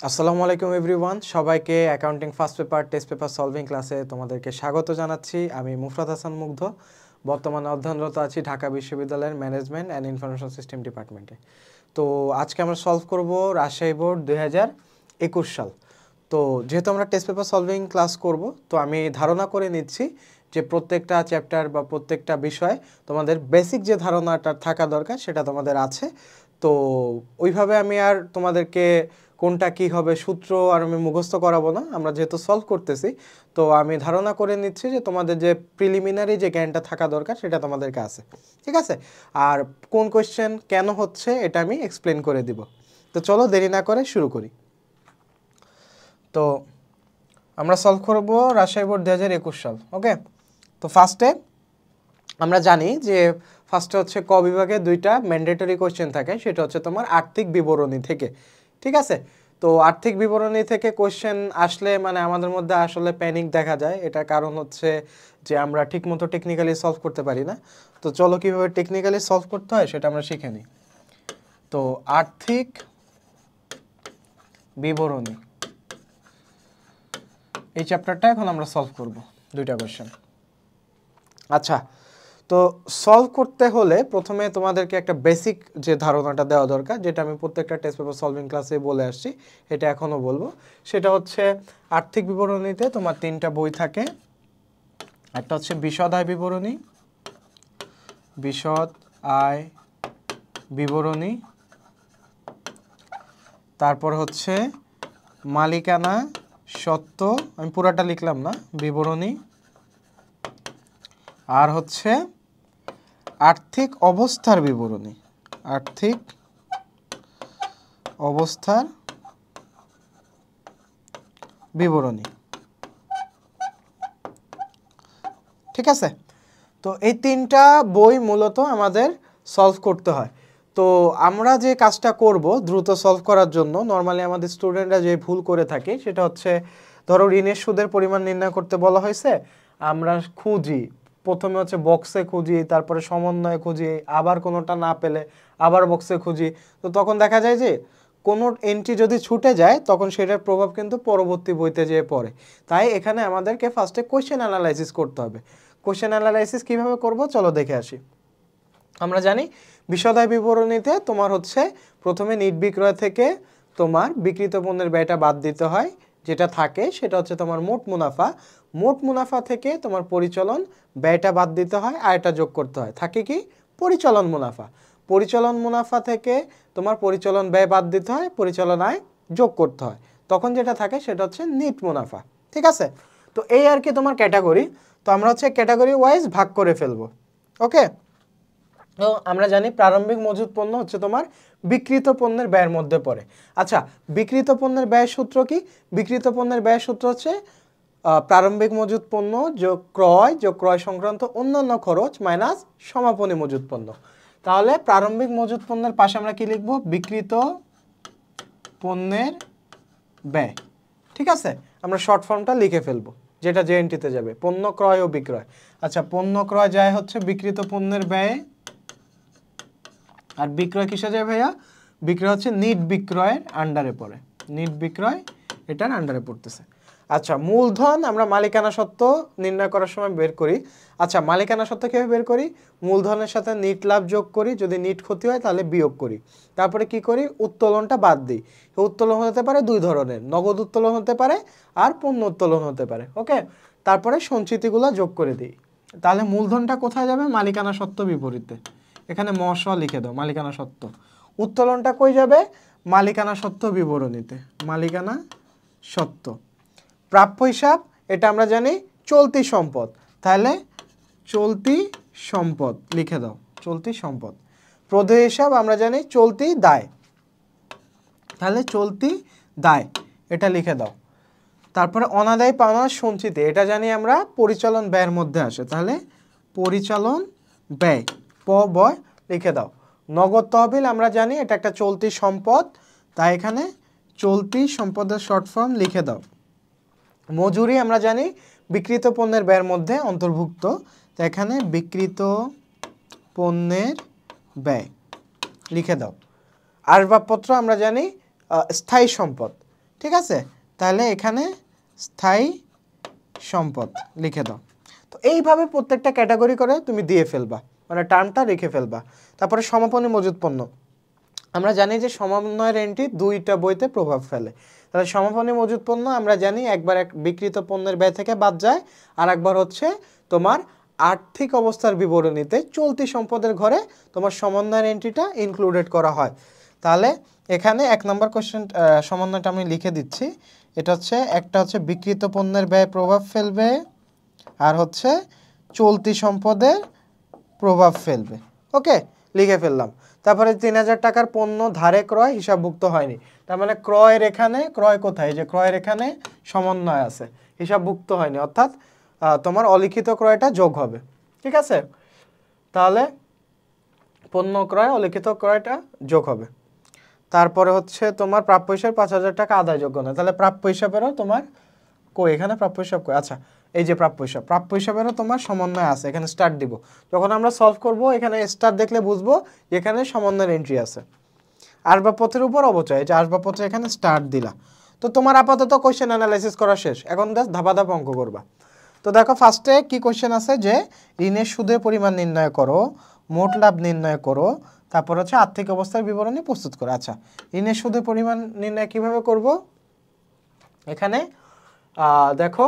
আসসালামু আলাইকুম এভরিওয়ান, সবাইকে accounting first paper test paper solving ক্লাসে তোমাদেরকে স্বাগত জানাচ্ছি। আমি মুফরাদ হাসান মুগ্ধ, বর্তমানে অধ্যয়নরত আছি ঢাকা বিশ্ববিদ্যালয়ের ম্যানেজমেন্ট অ্যান্ড ইনফরমেশন সিস্টেম ডিপার্টমেন্টে। তো আজকে আমরা সলভ করব রাজশাহী বোর্ড 2021 সাল। তো যেহেতু আমরা টেস্ট পেপার সলভিং ক্লাস করব, তো আমি ধারণা করে নিচ্ছি যে প্রত্যেকটা চ্যাপ্টার বা প্রত্যেকটা বিষয় তোমাদের বেসিক যে ধারণাটা থাকা দরকার সেটা তোমাদের আছে। তো ওইভাবে আমি আর তোমাদেরকে কোনটা কি হবে সূত্র আর আমি মুখস্থ করাবো না, আমরা যেহেতু সলভ করতেছি। তো আমি ধারণা করে নিচ্ছি যে তোমাদের যে প্রিলিমিনারি যে জ্ঞানটা থাকা দরকার সেটা তোমাদেরকে আছে, ঠিক আছে। আর কোন কোয়েশ্চেন কেন হচ্ছে এটা আমি এক্সপ্লেন করে দিব। তো চলো দেরি না করে শুরু করি। তো আমরা সলভ করব রাজশাহী বোর্ড 2021 সাল। ওকে, তো ফার্স্টে আমরা জানি যে ফার্স্টে হচ্ছে ক বিভাগে দুইটা ম্যান্ডেটরি কোয়েশ্চেন থাকে, সেটা হচ্ছে তোমার আর্থিক বিবরণী থেকে, ঠিক আছে। তো আর্থিক বিবরণী থেকে কোয়েশ্চেন আসলে মানে আমাদের মধ্যে আসলে প্যানিক দেখা যায়। এটার কারণ হচ্ছে যে আমরা ঠিকমতো টেকনিক্যালি সলভ করতে পারি না। তো চলো কীভাবে টেকনিক্যালি সলভ করতে হয় সেটা আমরা শিখে নিই। তো আর্থিক বিবরণী এই চ্যাপ্টারটা এখন আমরা সলভ করব, দুইটা কোয়েশ্চেন। আচ্ছা, তো সলভ করতে হলে প্রথমে তোমাদেরকে একটা বেসিক যে ধারণাটা দেওয়া দরকার, যেটা আমি প্রত্যেকটা টেস্ট পেপার সলভিং ক্লাসে বলে আসছি, এটা এখনও বলবো। সেটা হচ্ছে আর্থিক বিবরণীতে তোমার তিনটা বই থাকে। একটা হচ্ছে বিশদ আয় বিবরণী, বিশদ আয় বিবরণী, তারপর হচ্ছে মালিকানা সত্ত্ব, আমি পুরাটা লিখলাম না, বিবরণী, আর হচ্ছে আর্থিক অবস্থার বিবরণী, আর্থিক অবস্থার বিবরণী, ঠিক আছে। তো এই তিনটা বই মূলত আমাদের সলভ করতে হয়। তো আমরা যে কাজটা করব দ্রুত সলভ করার জন্য, নর্মালি আমাদের স্টুডেন্টরা যে ভুল করে থাকে সেটা হচ্ছে, ধরো ঋণের সুদের পরিমাণ নির্ণয় করতে বলা হয়েছে, আমরা খুঁজি, প্রথমে হচ্ছে বক্সে খুঁজি, তারপরে সমন্বয়ে খুঁজি, আবার কোনোটা না পেলে আবার বক্সে খুঁজি। তো তখন দেখা যায় যে কোনো এন্ট্রি যদি ছুটে যায় তখন সেটার প্রভাব কিন্তু পরবর্তী বইতে যেয়ে পড়ে। তাই এখানে আমাদেরকে ফার্স্টে কোয়েশ্চেন অ্যানালাইসিস করতে হবে। কোয়েশ্চেন অ্যানালাইসিস কীভাবে করব চলো দেখে আসি। আমরা জানি বিশদ আয় বিবরণীতে তোমার হচ্ছে প্রথমে নিট বিক্রয় থেকে তোমার বিক্রিত পণ্যের ব্যয়টা বাদ দিতে হয়, যেটা থাকে সেটা হচ্ছে তোমার মোট মুনাফা। মোট মুনাফা থেকে তোমার পরিচালন ব্যয়টা বাদ দিতে হয়, আয়টা যোগ করতে হয়, থাকে কি পরিচালন মুনাফা। পরিচালন মুনাফা থেকে তোমার পরিচালন ব্যয় বাদ দিতে হয়, পরিচালন আয় যোগ করতে হয়, তখন যেটা থাকে সেটা হচ্ছে নিট মুনাফা, ঠিক আছে। তো এই আর কি তোমার ক্যাটাগরি। তো আমরা হচ্ছে ক্যাটাগরি ওয়াইজ ভাগ করে ফেলবো। ওকে, তো আমরা জানি প্রারম্ভিক মজুত পণ্য হচ্ছে তোমার বিক্রিত পণ্যের ব্যয়ের মধ্যে পড়ে। আচ্ছা, বিক্রিত পণ্যের ব্যয় সূত্র কি? বিক্রিত পণ্যের ব্যয় সূত্র হচ্ছে প্রারম্ভিক মজুত পণ্য যোগ ক্রয় সংক্রান্ত অন্যান্য খরচ মাইনাস সমাপনী মজুত পণ্য। তাহলে প্রারম্ভিক মজুত পণ্যের পাশে আমরা কি লিখব? বিক্রিত পণ্যের ব্যয়, ঠিক আছে। আমরা শর্ট ফর্মটা লিখে ফেলবো, যেটা জেএনটিতে যাবে, পণ্য ক্রয় ও বিক্রয়। আচ্ছা, পণ্য ক্রয় যায় হচ্ছে বিক্রিত পণ্যের ব্যয়ে, আর বিক্রয় কিসে যায় ভাইয়া? বিক্রয় হচ্ছে নিট বিক্রয়ের আন্ডারে পড়ে, নিট বিক্রয় এটার আন্ডারে পড়তেছে। আচ্ছা, মূলধন আমরা মালিকানা সত্ত্ব নির্ণয় করার সময় বের করি। আচ্ছা, মালিকানা সত্ত্ব কীভাবে বের করি? মূলধনের সাথে নিট লাভ যোগ করি, যদি নিট ক্ষতি হয় তাহলে বিয়োগ করি, তারপরে কি করি? উত্তোলনটা বাদ দিই। উত্তোলন হতে পারে দুই ধরনের, নগদ উত্তোলন হতে পারে আর পণ্য উত্তোলন হতে পারে। ওকে, তারপরে সঞ্চিতিগুলো যোগ করে দিই। তাহলে মূলধনটা কোথায় যাবে? মালিকানা সত্ত্ব বিপরীতে, এখানে মশ লিখে দাও, মালিকানা সত্ত্ব। উত্তোলনটা কই যাবে? মালিকানা সত্ত্ব বিবরণীতে, মালিকানা সত্ত্ব। প্রাপ্য হিসাব এটা আমরা জানি চলতি সম্পদ, তাহলে চলতি সম্পদ লিখে দাও, চলতি সম্পদ। প্রদেয় হিসাব আমরা জানি চলতি দায়, তাহলে চলতি দায় এটা লিখে দাও। তারপরে অনাদায়ী পাওনা সঞ্চিতি এটা জানি আমরা পরিচালন ব্যয়ের মধ্যে আসে, তাহলে পরিচালন ব্যয় প বয় লিখে দাও। নগদ তহবিল আমরা জানি এটা একটা চলতি সম্পদ, তাই এখানে চলতি সম্পদের শর্ট ফর্ম লিখে দাও। মজুরি আমরা জানি বিক্রিত পণ্যের ব্যয়ের মধ্যে অন্তর্ভুক্ত, তাই এখানে বিক্রিত পণ্যের ব্যয় লিখে দাও। আসবাবপত্র আমরা জানি স্থায়ী সম্পদ, ঠিক আছে, তাহলে এখানে স্থায়ী সম্পদ লিখে দাও। তো এইভাবে প্রত্যেকটা ক্যাটাগরি করে তুমি দিয়ে ফেলবা, মানে টার্মটা রেখে ফেলবা। তারপরে সমাপনী মজুদ পণ্য, আমরা জানি যে সমন্বয়ের এন্ট্রি দুইটা বইতে প্রভাব ফেলে। তাহলে সমাপনী মজুদ পণ্য আমরা জানি একবার এক বিক্রিত পণ্যের ব্যয় থেকে বাদ যায়, আর একবার হচ্ছে তোমার আর্থিক অবস্থার বিবরণীতে চলতি সম্পদের ঘরে তোমার সমন্বয়ের এন্ট্রিটা ইনক্লুডেড করা হয়। তাহলে এখানে 1 নম্বর কোশ্চেন সমন্বয়টা আমি লিখে দিচ্ছি। এটা হচ্ছে একটা হচ্ছে বিক্রিত পণ্যের ব্যয় প্রভাব ফেলবে, আর হচ্ছে চলতি সম্পদের প্রভাব ফেলবে। ওকে, লিখে ফেললাম। তারপরে 3000 টাকার পণ্য ধারে ক্রয় হিসাবভুক্ত হয়নি, তার মানে ক্রয়ের এখানে, ক্রয় কোথায়, যে ক্রয়ের এখানে সমন্বয় আছে, হিসাবভুক্ত হয়নি, অর্থাৎ তোমার অলিখিত ক্রয়টা যোগ হবে। ঠিক আছে, তাহলে পণ্য ক্রয় অলিখিত ক্রয়টা যোগ হবে। তারপরে হচ্ছে তোমার প্রাপ্য হিসাবে 5000 টাকা আদায়যোগ্য নয়, তাহলে প্রাপ্য হিসাবেরও তোমার কই, এখানে প্রাপ্য হিসাব কই, আচ্ছা এই যে প্রাপ্য হিসাবেরও তোমার সমন্বয় আছে, এখানে স্টার্ট দিব। যখন আমরা সলভ করব এখানে স্টার দেখলে বুঝবো এখানে সমন্বয়ের এন্ট্রি আছে। আসবাবপত্রের উপর অবচয়, এই যে আসবাবপত্র এখানে স্টার্ট দিলা। তো তোমার আপাতত কোশ্চেন অ্যানালাইসিস করা শেষ, এখন জাস্ট ধাপা ধাপা অঙ্ক করবা। তো দেখো ফার্স্টে কি কোশ্চেন আছে, যে ঋণের সুদের পরিমাণ নির্ণয় করো, মোট লাভ নির্ণয় করো, তারপর হচ্ছে আর্থিক অবস্থার বিবরণী প্রস্তুত করো। আচ্ছা, ঋণের সুদের পরিমাণ নির্ণয় কিভাবে করব, এখানে দেখো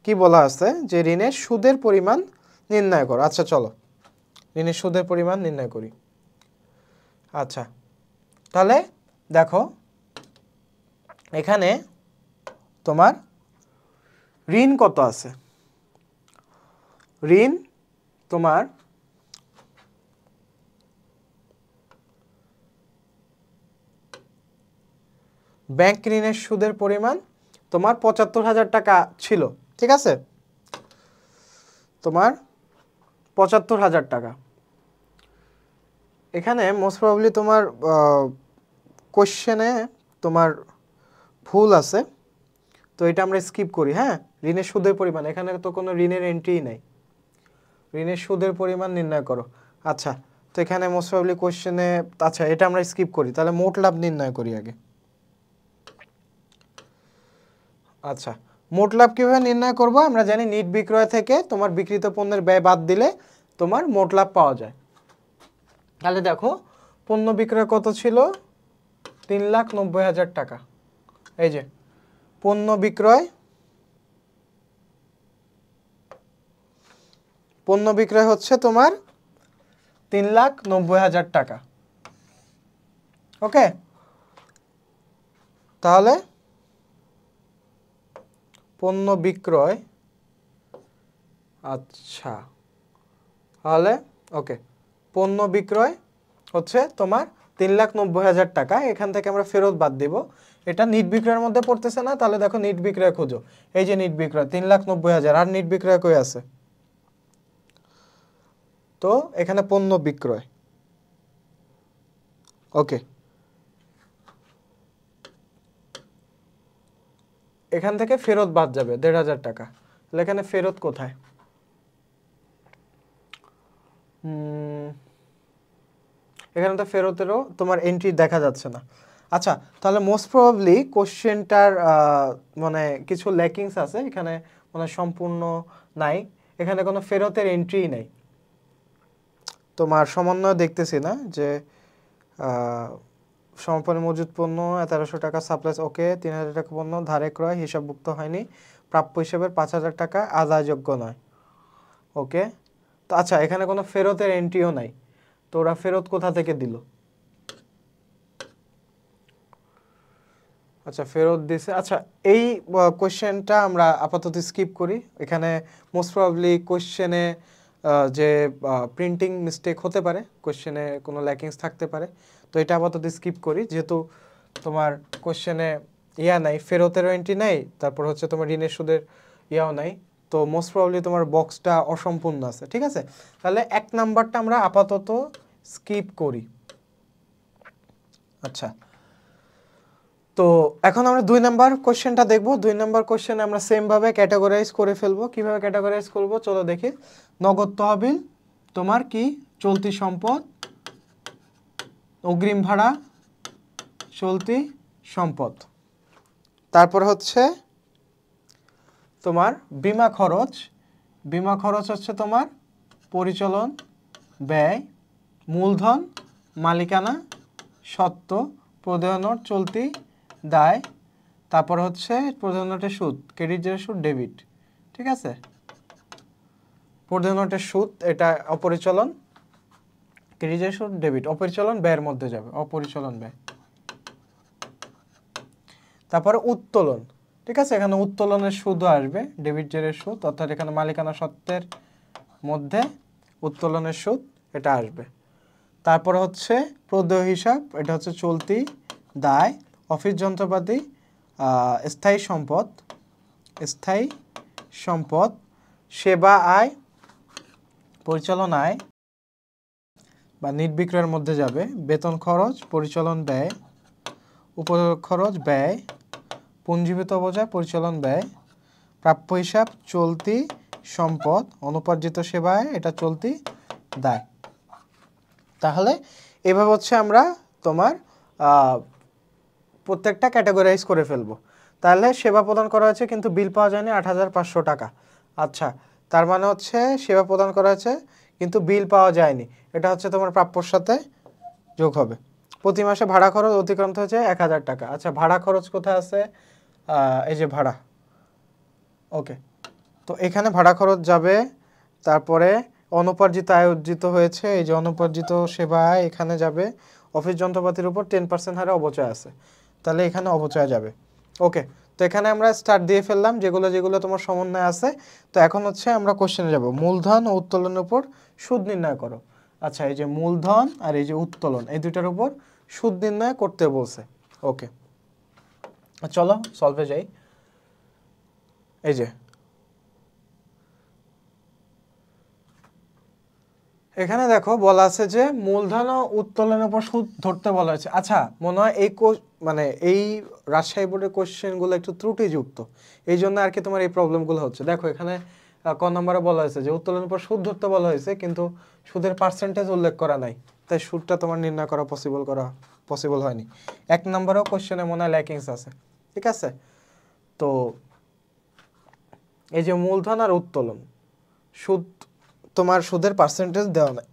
কি বলা আছে, যে ঋণের সুদের পরিমাণ নির্ণয় করো। আচ্ছা চলো ঋণের সুদের পরিমাণ নির্ণয় করি। আচ্ছা তাহলে দেখো এখানে তোমার ঋণ কত আছে, ঋণ তোমার ব্যাংক ঋণের সুদের পরিমাণ তোমার ৭৫,০০০ টাকা ছিল। ঠিক আছে, তোমার ৭৫,০০০ টাকা। এখানে মোস্ট প্রবাবলি তোমার কোশ্চেনে তোমার ভুল আছে, তো এটা আমরা স্কিপ করি। হ্যাঁ, ঋণের সুদের পরিমাণ, এখানে তো কোনো ঋণের এন্ট্রিই নাই। ঋণের সুদের পরিমাণ নির্ণয় করো। আচ্ছা, তো এখানে মোস্ট প্রবাবলি কোশ্চেনে, আচ্ছা এটা আমরা স্কিপ করি, তাহলে মোট লাভ নির্ণয় করি আগে। আচ্ছা, মোট লাভ কীভাবে নির্ণয় করব, আমরা জানি নিট বিক্রয় থেকে তোমার বিক্রিত পণ্যের ব্যয় বাদ দিলে তোমার মোট লাভ পাওয়া যায়। তাহলে দেখো পণ্য বিক্রয় কত ছিল, ৩,৯০,০০০ টাকা। এই যে পণ্য বিক্রয় হচ্ছে তোমার ৩,৯০,০০০ টাকা। ওকে, তাহলে পণ্য বিক্রয়, আচ্ছা তাহলে ওকে, পণ্য বিক্রয় হচ্ছে তোমার ৩,৯০,০০০ টাকা। এখান থেকে আমরা ফেরত বাদ দিব, এটা নিট বিক্রয়ের মধ্যে পড়তেছে না। তাহলে দেখো নিট বিক্রয় খোঁজো, এই যে নিট বিক্রয় ৩,৯০,০০০, আর নিট বিক্রয় কই আছে, তো এখানে পণ্য বিক্রয়। ওকে, এখান থেকে ফেরত বাদ যাবে ১,৫০০ টাকা। তাহলে এখানে ফেরত কোথায়, এখানে তো ফেরতেরও তোমার এন্ট্রি দেখা যাচ্ছে না। আচ্ছা, তাহলে মোস্ট প্রবাবলি কোশ্চেনটার মানে কিছু ল্যাকিংস আছে, এখানে মানে সম্পূর্ণ নাই, এখানে কোনো ফেরতের এন্ট্রি নাই। তোমার সমন্বয় দেখতেছি না, যে সমাপনী মজুদ পণ্য ১৩০০ টাকা সাপ্লাইস, ওকে, ৩,০০০ টাকা পণ্য ধারে ক্রয় হিসাবভুক্ত হয়নি, প্রাপ্য হিসাবের ৫,০০০ টাকা আদায়যোগ্য নয়। ওকে, তো আচ্ছা এখানে কোনো ফেরতের এন্ট্রিও নাই, তো ওরা ফেরত কোথা থেকে দিল, আচ্ছা ফেরত দিছে। আচ্ছা এই কোশ্চেনটা আমরা আপাতত স্কিপ করি, এখানে মোস্ট প্রবাবলি কোশ্চেনে যে প্রিন্টিং মিস্টেক হতে পারে, কোশ্চেনে কোনো ল্যাকিংস থাকতে পারে, তো এটা আপাতত স্কিপ করি, যেহেতু তোমার কোশ্চেনে ইয়া নাই, ফেরতেরও এন্ট্রি নাই, তারপর হচ্ছে তোমার ঋণের সুদের ইয়াও নাই, তো মোস্ট প্রবাবলি তোমার বক্সটা অসম্পূর্ণ আছে। ঠিক আছে, তাহলে ১ নাম্বারটা আমরা আপাতত স্কিপ করি। আচ্ছা, তো এখন আমরা ২ নাম্বার কোশ্চেনটা দেখব। ২ নাম্বার কোশ্চেনে আমরা সেমভাবে ক্যাটাগরাইজ করে ফেলবো। কিভাবে ক্যাটাগরাইজ করব চলো দেখি। নগদ তহবিল তোমার কি, চলতি সম্পদ, অগ্রিম ভাড়া, চলতি সম্পদ। তারপর হচ্ছে তোমার বিমা খরচ। বিমা খরচ হচ্ছে তোমার পরিচালন ব্যয়, মূলধন, মালিকানা সত্ত্ব, প্রদেয় নোট, চলতি দায়, তারপর হচ্ছে প্রদেয় নোটের সুদ, ক্রেডিট যেটা সুদ, ডেবিট। ঠিক আছে, প্রদেয় নোটের সুদ এটা অপরিচালন, ক্রেডিটের সুদ ডেবিট, অপরিচালন ব্যয়ের মধ্যে যাবে, অপরিচালন ব্যয়। তারপরে উত্তোলন। ঠিক আছে, এখানে উত্তোলনের সুদও আসবে, ডেবিট জেরের সুদ, অর্থাৎ এখানে মালিকানা সত্ত্বের মধ্যে উত্তোলনের সুদ এটা আসবে। তারপর হচ্ছে প্রদেয় হিসাব, এটা হচ্ছে চলতি দায়, অফিস যন্ত্রপাতি, স্থায়ী সম্পদ, স্থায়ী সম্পদ, সেবা আয়, পরিচালন আয় বা নির্বিক্রয়ের মধ্যে যাবে, বেতন খরচ, পরিচালন ব্যয়, উপযোগ খরচ, ব্যয়, পুঞ্জীভূত অবচয়, পরিচালন ব্যয়, প্রাপ্য হিসাব, চলতি সম্পদ, অনুপার্জিত সেবায় এটা চলতি দায়। তাহলে এভাবে হচ্ছে আমরা তোমার প্রত্যেকটা ক্যাটাগরাইজ করে ফেলবো। তাহলে সেবা প্রদান করা হয়েছে কিন্তু বিল পাওয়া যায়নি ৮৫০০ টাকা। আচ্ছা, তার মানে হচ্ছে সেবা প্রদান করা হয়েছে কিন্তু বিল পাওয়া যায়নি, এটা হচ্ছে তোমার প্রাপ্যর সাথে যোগ হবে। প্রতি মাসে ভাড়া খরচ অতিক্রান্ত হয়েছে ১০০০ টাকা। আচ্ছা, ভাড়া খরচ কোথায় আছে? এই যে ভাড়া, ওকে, তো এখানে ভাড়া খরচ যাবে। তারপরে অনুপার্জিত আয় অর্জিত হয়েছে, এই যে অনুপার্জিত সেবা আয় এখানে যাবে। অফিস যন্ত্রপাতির উপর 10% হারে অবচয় আছে, তাহলে এখানে অবচয় যাবে। ওকে, তো এখানে আমরা স্টার্ট দিয়ে ফেললাম যেগুলো যেগুলো তোমার সমন্বয় আছে। তো এখন হচ্ছে আমরা কোশ্চেনে যাব, মূলধন ও উত্তোলনের উপর সুদ নির্ণয় করো। আচ্ছা, এই যে মূলধন আর এই যে উত্তোলন, এই দুইটার উপর সুদ নির্ণয় করতে বলছে। ওকে, চলো সলভে যাই। এই যে এখানে দেখো বলা আছে যে মূলধন ও উত্তোলনের উপর সুদ ধরতে বলা হয়েছে। আচ্ছা, মনে হয় এই মানে এই রাজশাহী বোর্ডের কোশ্চেনগুলো একটু ত্রুটিযুক্ত, এই জন্য আর কি তোমার এই প্রবলেমগুলো হচ্ছে। দেখো এখানে ক নম্বরে বলা হয়েছে যে উত্তোলনের উপর সুদ ধরতে বলা হয়েছে, কিন্তু সুদের পার্সেন্টেজ উল্লেখ করা নাই, তাই সুদটা তোমার নির্ণয় করা পসিবল হয়নি। ১ নম্বরেও কোশ্চেনে মনে হয় ল্যাকিংস আছে। ঠিক আছে, তো এই যে মূলধন আর উত্তোলন, সুদ তোমার সুদের পার্সেন্টেজ দেওয়া নাই।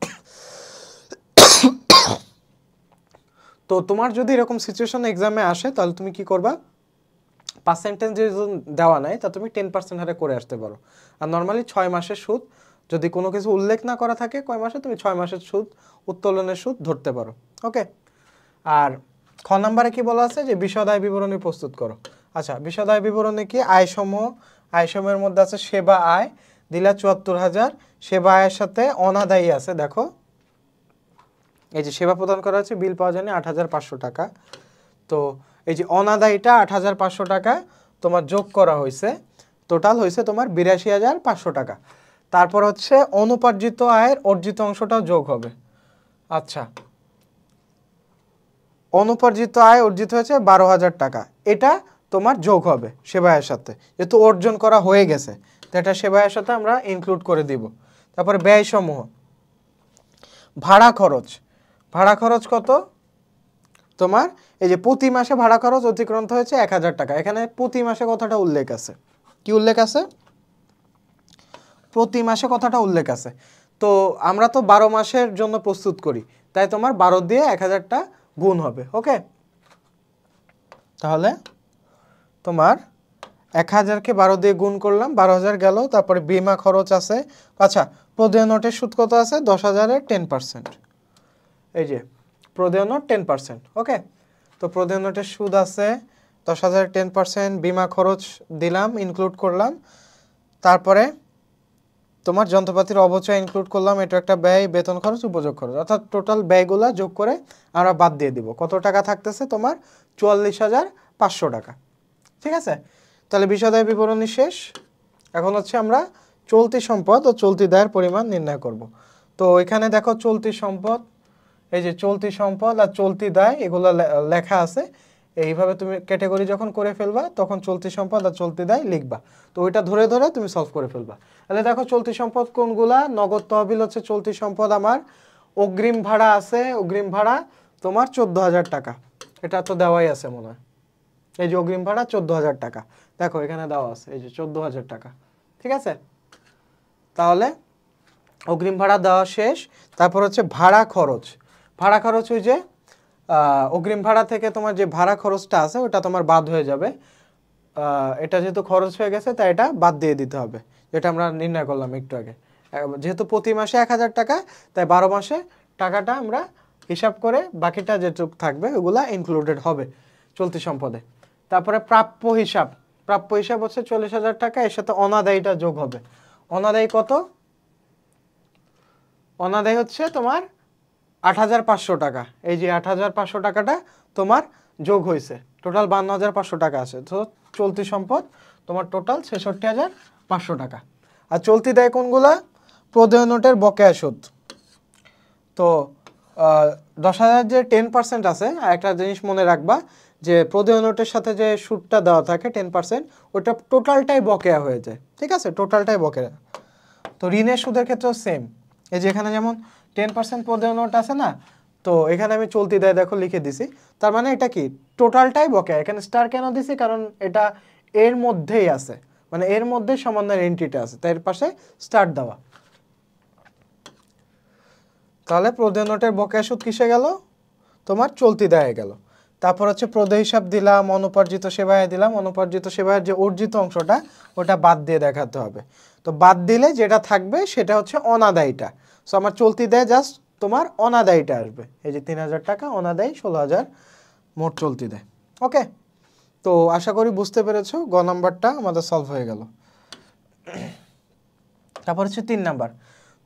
তো তোমার যদি এরকম সিচুয়েশন এক্সামে আসে তাহলে তুমি কি করবা, পার্সেন্টেজ দেওয়া নাই তা তুমি 10% হারে করে আসতে পারো। আর নর্মালি 6 মাসের সুদ, যদি কোনো কিছু উল্লেখ না করা থাকে কয় মাসে, তুমি 6 মাসের সুদ, উত্তোলনের সুদ ধরতে পারো। ওকে, আর খ নম্বরে কি বলা আছে যে বিশদ আয় বিবরণী প্রস্তুত করো। আচ্ছা, বিশদ আয় বিবরণী কি, আয়সমূহের মধ্যে আছে সেবা আয় দিলা ৭৪,০০০, সেবা আয়ের সাথে অনাদায়ী আছে। দেখো এই যে সেবা প্রদান করা হচ্ছে, বিল পাওয়া যায়নি ৮৫০০ টাকা। তো এই যে অনাদায়ীটা ৮৫০০ টাকা তোমার যোগ করা হয়েছে, টোটাল হয়েছে তোমার ৮২,৫০০ টাকা। তারপর হচ্ছে অনুপার্জিত আয়ের অর্জিত অংশটাও যোগ হবে। আচ্ছা, অনুপার্জিত আয় অর্জিত হয়েছে ১২,০০০ টাকা, এটা তোমার যোগ হবে সেবায়ের সাথে, যেহেতু অর্জন করা হয়ে গেছে, তো এটা সেবায়ের সাথে আমরা ইনক্লুড করে দিব। তারপরে ব্যয়সমূহ, ভাড়া খরচ, ভাড়া খরচ কত তোমার, এই যে প্রতি মাসে ভাড়া খরচ অতিক্রান্ত হয়েছে ১০০০ টাকা। এখানে প্রতি মাসে কথাটা উল্লেখ আছে, কি উল্লেখ আছে, প্রতি মাসে কথাটা উল্লেখ আছে। তো আমরা তো ১২ মাসের জন্য প্রস্তুত করি, তাই তোমার ১২ দিয়ে ১০০০টা গুণ হবে। ওকে, তাহলে তোমার ১০০০কে ১২ দিয়ে গুণ করলাম, ১২,০০০ গেল। তারপরে বিমা খরচ আছে। আচ্ছা, প্রদেয় নোটের সুদ কত আছে, ১০,০০০-এর 10%। এই যে প্রদেয় নোট 10%। ওকে, তো প্রদেয় নোটের সুদ আছে ১০,০০০-এর 10%, বিমা খরচ দিলাম, ইনক্লুড করলাম। তারপরে তোমার যন্ত্রপাতির অবচয় ইনক্লুড করলাম, এটা একটা ব্যয়, বেতন খরচ, উপযোগ খরচ, অর্থাৎ টোটাল ব্যয়গুলা যোগ করে আমরা বাদ দিয়ে দিব। কত টাকা থাকতেছে তোমার, ৪৪,৫০০ টাকা। ঠিক আছে, তাহলে বিশদ আয় বিবরণী শেষ। এখন হচ্ছে আমরা চলতি সম্পদ ও চলতি দায়ের পরিমাণ নির্ণয় করব। তো এখানে দেখো চলতি সম্পদ, এই যে চলতি সম্পদ আর চলতি দায় এগুলো লেখা আছে। এইভাবে তুমি ক্যাটাগরি যখন করে ফেলবা তখন চলতি সম্পদ আর চলতি দায় লিখবা, তো ওইটা ধরে ধরে তুমি সলভ করে ফেলবা। তাহলে দেখো চলতি সম্পদ কোনগুলা, নগদ তহবিল হচ্ছে চলতি সম্পদ আমার, অগ্রিম ভাড়া আছে, অগ্রিম ভাড়া তোমার ১৪,০০০ টাকা, এটা তো দেওয়াই আছে মনে হয়। এই যে অগ্রিম ভাড়া 14,000 টাকা, দেখো এখানে দেওয়া আছে এই যে 14,000 টাকা। ঠিক আছে, তাহলে অগ্রিম ভাড়া দেওয়া শেষ। তারপর হচ্ছে ভাড়া খরচ। ভাড়া খরচ ওই যে অগ্রিম ভাড়া থেকে তোমার যে ভাড়া খরচটা আছে ওটা তোমার বাদ হয়ে যাবে। এটা যেহেতু খরচ হয়ে গেছে তাই এটা বাদ দিয়ে দিতে হবে, যেটা আমরা নির্ণয় করলাম একটু আগে। যেহেতু প্রতি মাসে 1,000 টাকা, তাই 12 মাসে টাকাটা আমরা হিসাব করে বাকিটা যেটুকু থাকবে ওগুলা ইনক্লুডেড হবে চলতি সম্পদে। তারপরে প্রাপ্য হিসাব। প্রাপ্য হিসাব হচ্ছে 40,000 টাকা, এর সাথে অনাদায়ীটা যোগ হবে। অনাদায়ী কত? অনাদায়ী হচ্ছে তোমার 8,500 টাকা। এই যে 8,500 টাকাটা তোমার যোগ হয়েছে, টোটাল 52,500 টাকা আছে। তো চলতি সম্পদ তোমার টোটাল 66,500 টাকা। আর চলতি দেয় কোনগুলা? প্রদেয় নোটের বকেয়া সুদ। তো 10,000 যে 10% আছে, আর একটা জিনিস মনে রাখবা যে প্রদেয় নোটের সাথে যে সুদটা দেওয়া থাকে 10%, ওটা টোটালটাই বকেয়া হয়ে যায়। ঠিক আছে, টোটালটাই বকেয়া। তো ঋণের সুদের ক্ষেত্রেও সেম। এই যে এখানে যেমন 10% প্রদেয় নোট আছে না, তো এখানে আমি চলতি দেয় দেখো লিখে দিছি। তার মানে এটা কি টোটালটাই বকেয়া। এখানে স্টার কেন দিছি? কারণ এটা এর মধ্যেই আছে, মানে এর মধ্যে সমন্বয়ের এন্ট্রিটা আছে, তাই এর পাশে স্টার দেওয়া। তাহলে প্রদেয় নোটের বকেয়া সুদ কিসে গেল? তোমার চলতি দেয় গেল। তারপর হচ্ছে প্রদেয় হিসাব দিলাম, অনুপার্জিত সেবায় দিলাম। অনুপার্জিত সেবায়ের যে অর্জিত অংশটা ওটা বাদ দিয়ে দেখাতে হবে। তো বাদ দিলে যেটা থাকবে সেটা হচ্ছে অনাদায়ীটা। সো আমার চলতি দেয় জাস্ট তোমার অনাদায়ীটা আসবে। এই যে 3,000 টাকা অনাদায়ী, 16,000 মোট চলতি দেয়। ওকে, তো আশা করি বুঝতে পেরেছো। গ নাম্বারটা আমাদের সলভ হয়ে গেল। তারপর হচ্ছে 3 নাম্বার।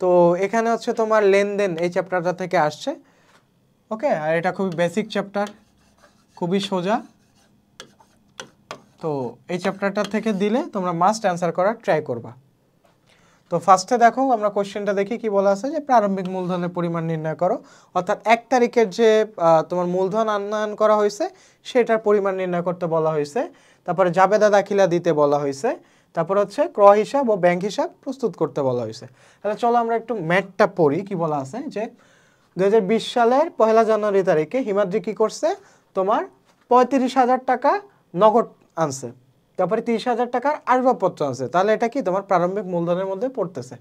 তো এখানে হচ্ছে তোমার লেনদেন এই চ্যাপ্টারটা থেকে আসছে। ওকে, আর এটা খুবই বেসিক চ্যাপ্টার, খুবই সোজা। তো এই চ্যাপ্টারটা থেকে দিলে তোমরা মাস্ট অ্যান্সার করার ট্রাই করবা। তো ফার্স্টে দেখো আমরা কোশ্চেনটা দেখি কি বলা আছে, যে প্রারম্ভিক মূলধনের পরিমাণ নির্ণয় করো। অর্থাৎ 1 তারিখের যে তোমার মূলধন আনয়ন করা হয়েছে সেটার পরিমাণ নির্ণয় করতে বলা হয়েছে। তারপরে জাবেদা দাখিলা দিতে বলা হয়েছে। তারপর হচ্ছে ক্রয় হিসাব ও ব্যাংক হিসাব প্রস্তুত করতে বলা হয়েছে। তাহলে চলো আমরা একটু ম্যাথটা পড়ি। কি বলা আছে যে 2020 সালের 1 জানুয়ারি তারিখে হিমাদ্রি কি করছে, তোমার 35,000 টাকা নগদ আনছে, তারপরে 30,000 টাকার আসবাবপত্র আছে। তাহলে এটা কি তোমার প্রারম্ভিক মূলধনের মধ্যে পড়তেছে।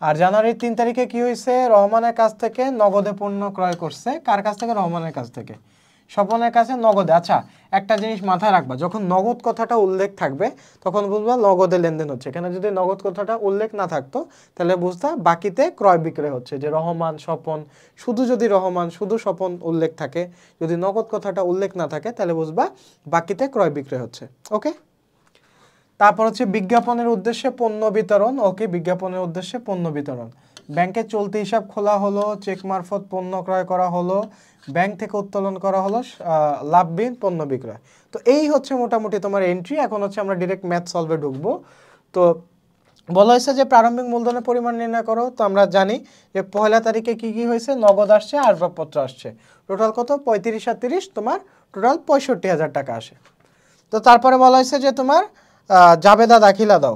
আর জানুয়ারির 3 তারিখে কি হয়েছে, রহমানের কাছ থেকে নগদে পণ্য ক্রয় করছে। কার কাছ থেকে? রহমানের কাছ থেকে, স্বপনের কাছে নগদে। আচ্ছা, একটা জিনিস মাথায় রাখবা, যখন নগদ কথাটা উল্লেখ থাকবে তখন বুঝবা নগদে লেনদেন হচ্ছে। এখানে যদি নগদ কথাটা উল্লেখ না থাকতো তাহলে বুঝতা বাকিতে ক্রয় বিক্রয় হচ্ছে, যে রহমান স্বপন, শুধু যদি রহমান শুধু স্বপন উল্লেখ থাকে, যদি নগদ কথাটা উল্লেখ না থাকে তাহলে বুঝবা বাকিতে ক্রয় বিক্রয় হচ্ছে। ওকে, তারপর হচ্ছে বিজ্ঞাপনের উদ্দেশ্যে পণ্য বিতরণ। ওকে, বিজ্ঞাপনের উদ্দেশ্যে পণ্য বিতরণ। ব্যাংকে চলতি হিসাব খোলা হলো, চেক মারফত পণ্য ক্রয় করা হলো, ব্যাংক থেকে উত্তোলন করা হলো লাভবিহীন পণ্য বিক্রয়। তো এই হচ্ছে মোটামুটি তোমার এন্ট্রি। এখন হচ্ছে আমরা ডিরেক্ট ম্যাথ সলভে ঢুকবো। তো বলা হয়েছে যে প্রারম্ভিক মূলধনের পরিমাণ নির্ণয় করো। তো আমরা জানি যে 1 তারিখে কি কি হয়েছে, নগদ আসছে, আসবাবপত্র আসছে। টোটাল কত? 35 আর 30 তোমার টোটাল 65,000 টাকা আসে। তো তারপরে বলা হয়েছে যে তোমার জাবেদা দাখিলা দাও।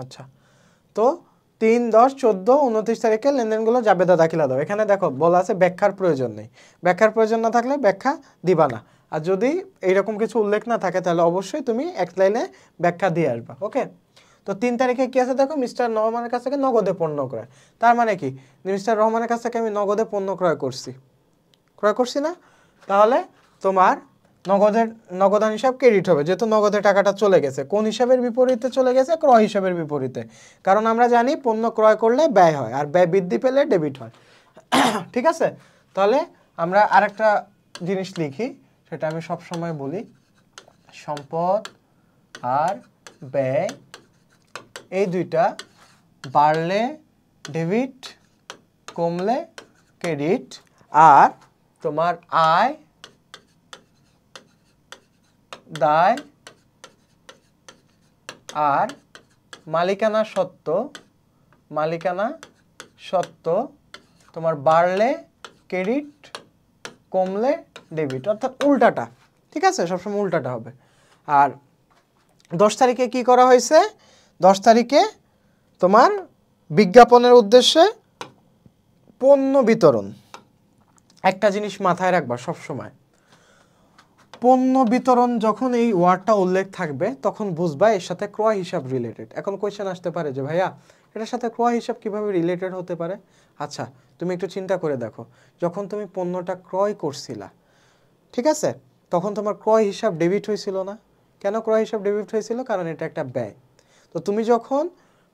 আচ্ছা, তো 3, 10, 14, 29 তারিখে লেনদেনগুলো জাবেদা দাখিলা দাও। এখানে দেখো বলা আছে ব্যাখ্যার প্রয়োজন নেই। ব্যাখ্যার প্রয়োজন না থাকলে ব্যাখ্যা দিবা না। আর যদি এইরকম কিছু উল্লেখ না থাকে তাহলে অবশ্যই তুমি এক লাইনে ব্যাখ্যা দিয়ে আসবা। ওকে, তো 3 তারিখে কি আছে দেখো, মিস্টার রহমানের কাছ থেকে নগদে পণ্য ক্রয়। তার মানে কি, মিস্টার রহমানের কাছ থেকে আমি নগদে পণ্য ক্রয় করছি না? তাহলে তোমার নগদান হিসাব ক্রেডিট হবে, যেহেতু নগদে টাকাটা চলে গেছে। কোন হিসাবের বিপরীতে চলে গেছে? ক্রয় হিসাবের বিপরীতে। কারণ আমরা জানি পণ্য ক্রয় করলে ব্যয় হয়, আর ব্যয় বৃদ্ধি পেলে ডেবিট হয়। ঠিক আছে, তাহলে আমরা আরেকটা জিনিস লিখি, সেটা আমি সব সময় বলি, সম্পদ আর ব্যয় এই দুইটা বাড়লে ডেবিট, কমলে ক্রেডিট। আর তোমার আয়, দায় আর মালিকানা সত্ত্ব তোমার বাড়লে ক্রেডিট, কমলে ডেবিট, অর্থাৎ উল্টাটা। ঠিক আছে, সবসময় উল্টাটা হবে। আর 10 তারিখে কি করা হয়েছে? 10 তারিখে তোমার বিজ্ঞাপনের উদ্দেশ্যে পণ্য বিতরণ। একটা জিনিস মাথায় রাখবা সব সময়, পণ্য বিতরণ যখন এই ওয়ার্ডটা উল্লেখ থাকবে তখন বুঝবা এর সাথে ক্রয় হিসাব রিলেটেড। এখন কোয়েশ্চেন আসতে পারে যে ভাইয়া এটার সাথে ক্রয় হিসাব কিভাবে রিলেটেড হতে পারে? আচ্ছা, তুমি একটু চিন্তা করে দেখো, যখন তুমি পণ্যটা ক্রয় করছিলা, ঠিক আছে, তখন তোমার ক্রয় হিসাব ডেবিট হয়েছিল না? কেন ক্রয় হিসাব ডেবিট হয়েছিল? কারণ এটা একটা ব্যয়। তো তুমি যখন